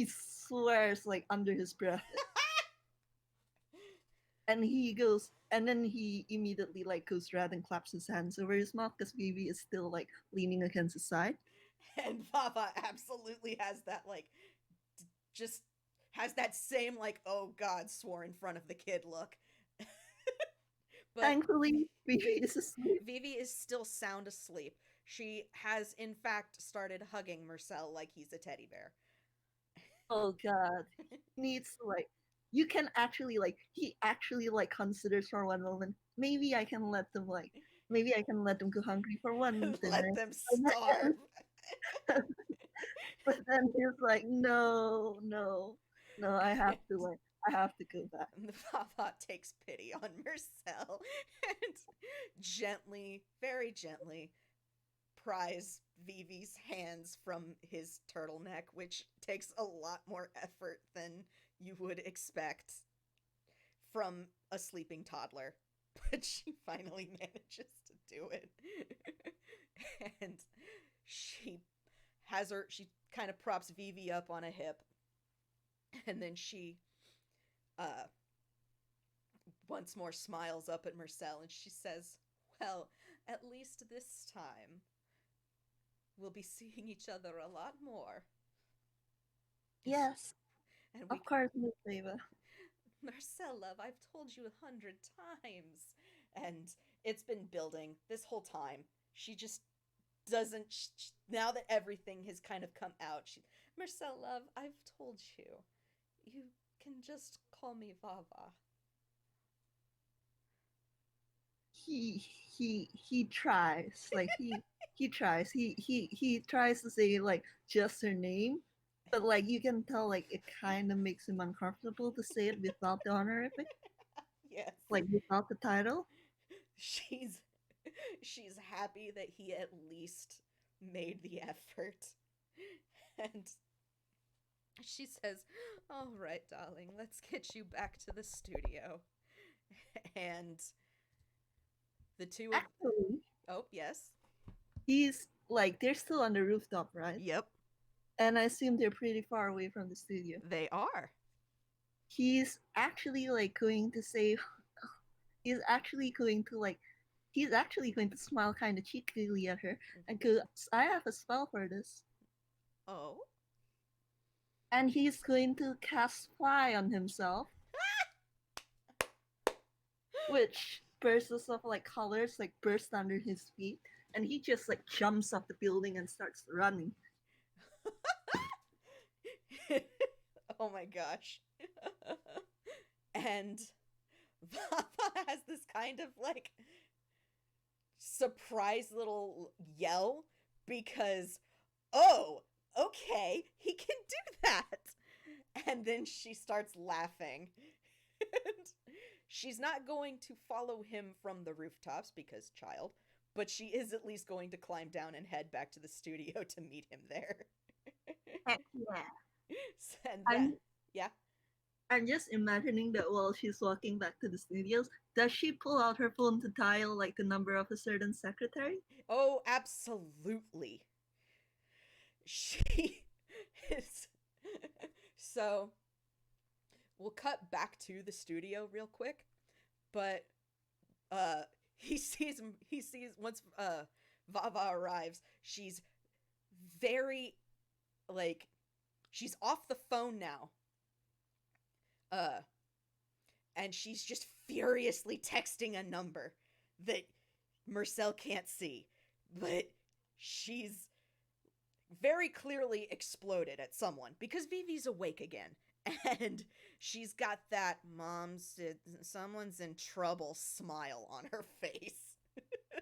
swears like under his breath, and then he immediately like goes red and claps his hands over his mouth because Vivi is still like leaning against his side. And Vava absolutely has that like just has that same like oh god swore in front of the kid look. But Thankfully, Vivi is asleep. Vivi is still sound asleep. She has in fact started hugging Mersel like he's a teddy bear. Oh god, he needs to like. You can actually like he actually like considers for one moment. Maybe I can let them go hungry for one Let dinner. them starve. But then he's like, no, no, no. I have to go back. And the Vava takes pity on Mersel and gently, very gently, pries Vivi's hands from his turtleneck, which takes a lot more effort than you would expect from a sleeping toddler. But she finally manages to do it. And she she kind of props Vivi up on a hip, and then she uh once more smiles up at Mersel and she says, "Well, at least this time we'll be seeing each other a lot more." Yes, And we, of course, Miss Ava. "Mersel, love, I've told you 100 times." And it's been building this whole time. She just doesn't, now that everything has kind of come out, "Mersel, love, I've told you. You can just call me Vava." He he tries like he tries to say like just her name, but like you can tell like it kind of makes him uncomfortable to say it without the honorific, Yes. like without the title. She's she's happy that he at least made the effort. And she says, "All right, darling, let's get you back to the studio." And the two of Actually, oh, yes. he's like they're still on the rooftop, right? Yep, And I assume they're pretty far away from the studio. they are. He's actually like going to say he's actually going to like he's actually going to smile kind of cheekily at her and go, I have a spell for this. Oh. And he's going to cast fly on himself, which bursts of like colors like burst under his feet, and he just like jumps off the building and starts running. Oh my gosh. And Vava has this kind of like surprise little yell because, oh, okay, he can do that. And then she starts laughing. And she's not going to follow him from the rooftops because child, but she is at least going to climb down and head back to the studio to meet him there. Heck yeah. And then, I'm yeah. I'm just imagining that while she's walking back to the studios, does she pull out her phone to dial like the number of a certain secretary? Oh, absolutely. She is. So we'll cut back to the studio real quick, but uh he sees once Vava arrives, she's very like she's off the phone now. Uh and she's just furiously texting a number that Mersel can't see. But she's very clearly exploded at someone because Vivi's awake again. And she's got that someone's in trouble smile on her face.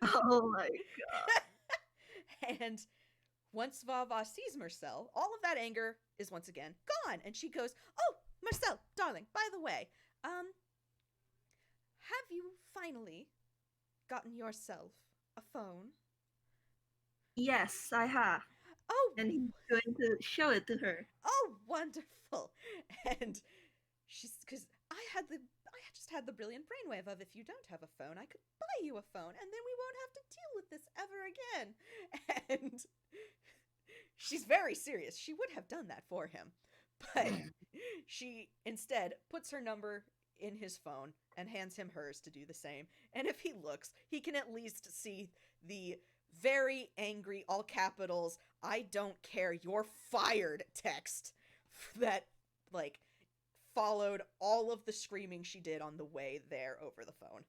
Oh my. And once Vava sees Mersel, all of that anger is once again gone. And she goes, "Oh, Mersel, darling, by the way, have you finally gotten yourself a phone?" Yes, I have. Oh, And he's going to show it to her. oh, wonderful. And she's because I just had the brilliant brainwave of, if you don't have a phone, I could buy you a phone, and then we won't have to deal with this ever again. And she's very serious. She would have done that for him, but she instead puts her number in his phone and hands him hers to do the same. And if he looks, he can at least see the very angry, all capitals, "I don't care, you're fired" text that, like, followed all of the screaming she did on the way there over the phone.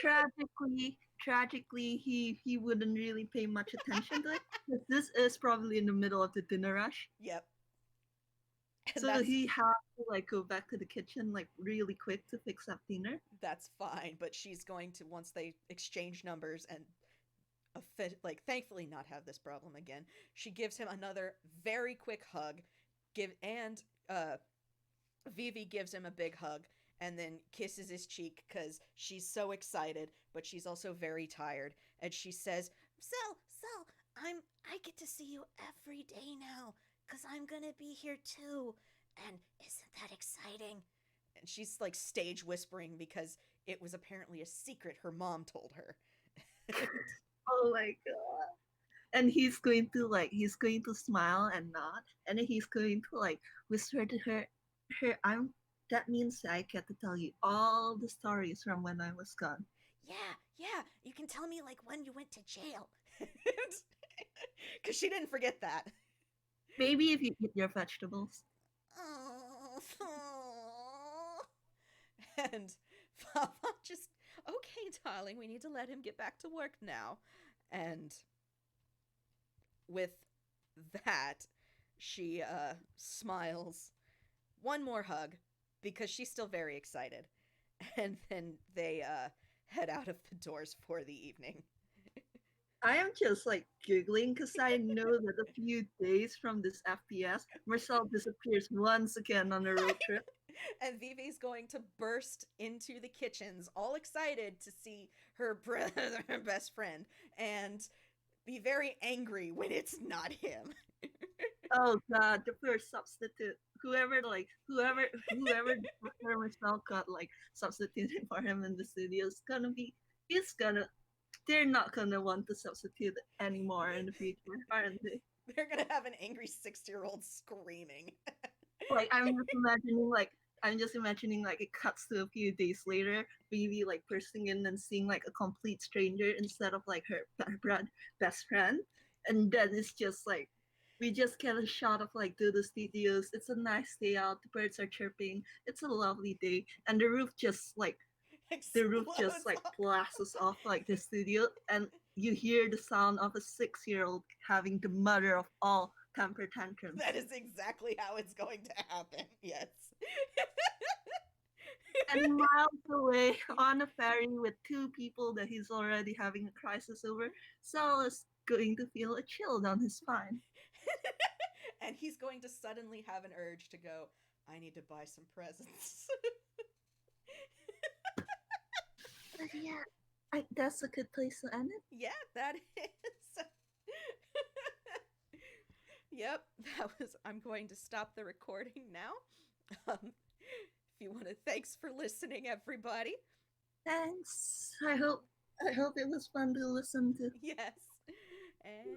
Tragically, he wouldn't really pay much attention to it because this is probably in the middle of the dinner rush. Yep. And So he has to like go back to the kitchen like really quick to fix up dinner. that's fine, but she's going to, once they exchange numbers and like thankfully not have this problem again, she gives him another very quick hug. And Vivi gives him a big hug and then kisses his cheek because she's so excited, but she's also very tired. And she says, "Sel, I get to see you every day now because I'm gonna be here too. And isn't that exciting?" And she's like stage whispering because it was apparently a secret her mom told her. Oh my god. And he's going to smile and nod, and then he's going to like whisper to her, I'm that means I get to tell you all the stories from when I was gone. Yeah, you can tell me like when you went to jail. Because she didn't forget that. Maybe if you eat your vegetables. And Papa just, "Okay, darling, we need to let him get back to work now." And with that, she smiles. One more hug because she's still very excited. And then they head out of the doors for the evening. I am just like giggling because I know that a few days from this FPS, Marcel disappears once again on a road trip. And Vivi's going to burst into the kitchens, all excited to see her brother, her best friend, and be very angry when it's not him. Oh god, the first substitute. Whoever Marcel got like substituted for him in the studio is gonna be he's gonna they're not gonna want to substitute anymore in the future, aren't they? They're gonna have an angry 6-year-old screaming. Like I'm just imagining like it cuts to a few days later, Vivi like bursting in and seeing like a complete stranger instead of like her best friend, and then it's just like we just get a shot of like the studios. It's a nice day out. The birds are chirping. It's a lovely day, and the roof just like Explodes. blasts off like the studio, and you hear the sound of a 6-year-old having the mother of all temper tantrums. That is exactly how it's going to happen. Yes. And miles away on a ferry with two people that he's already having a crisis over, Sal is going to feel a chill down his spine. And he's going to suddenly have an urge to go, "I need to buy some presents." But yeah, that's a good place to end it. Yeah, that is. Yep, that was. I'm going to stop the recording now. If you want to, thanks for listening, everybody. Thanks. I hope it was fun to listen to. Yes. And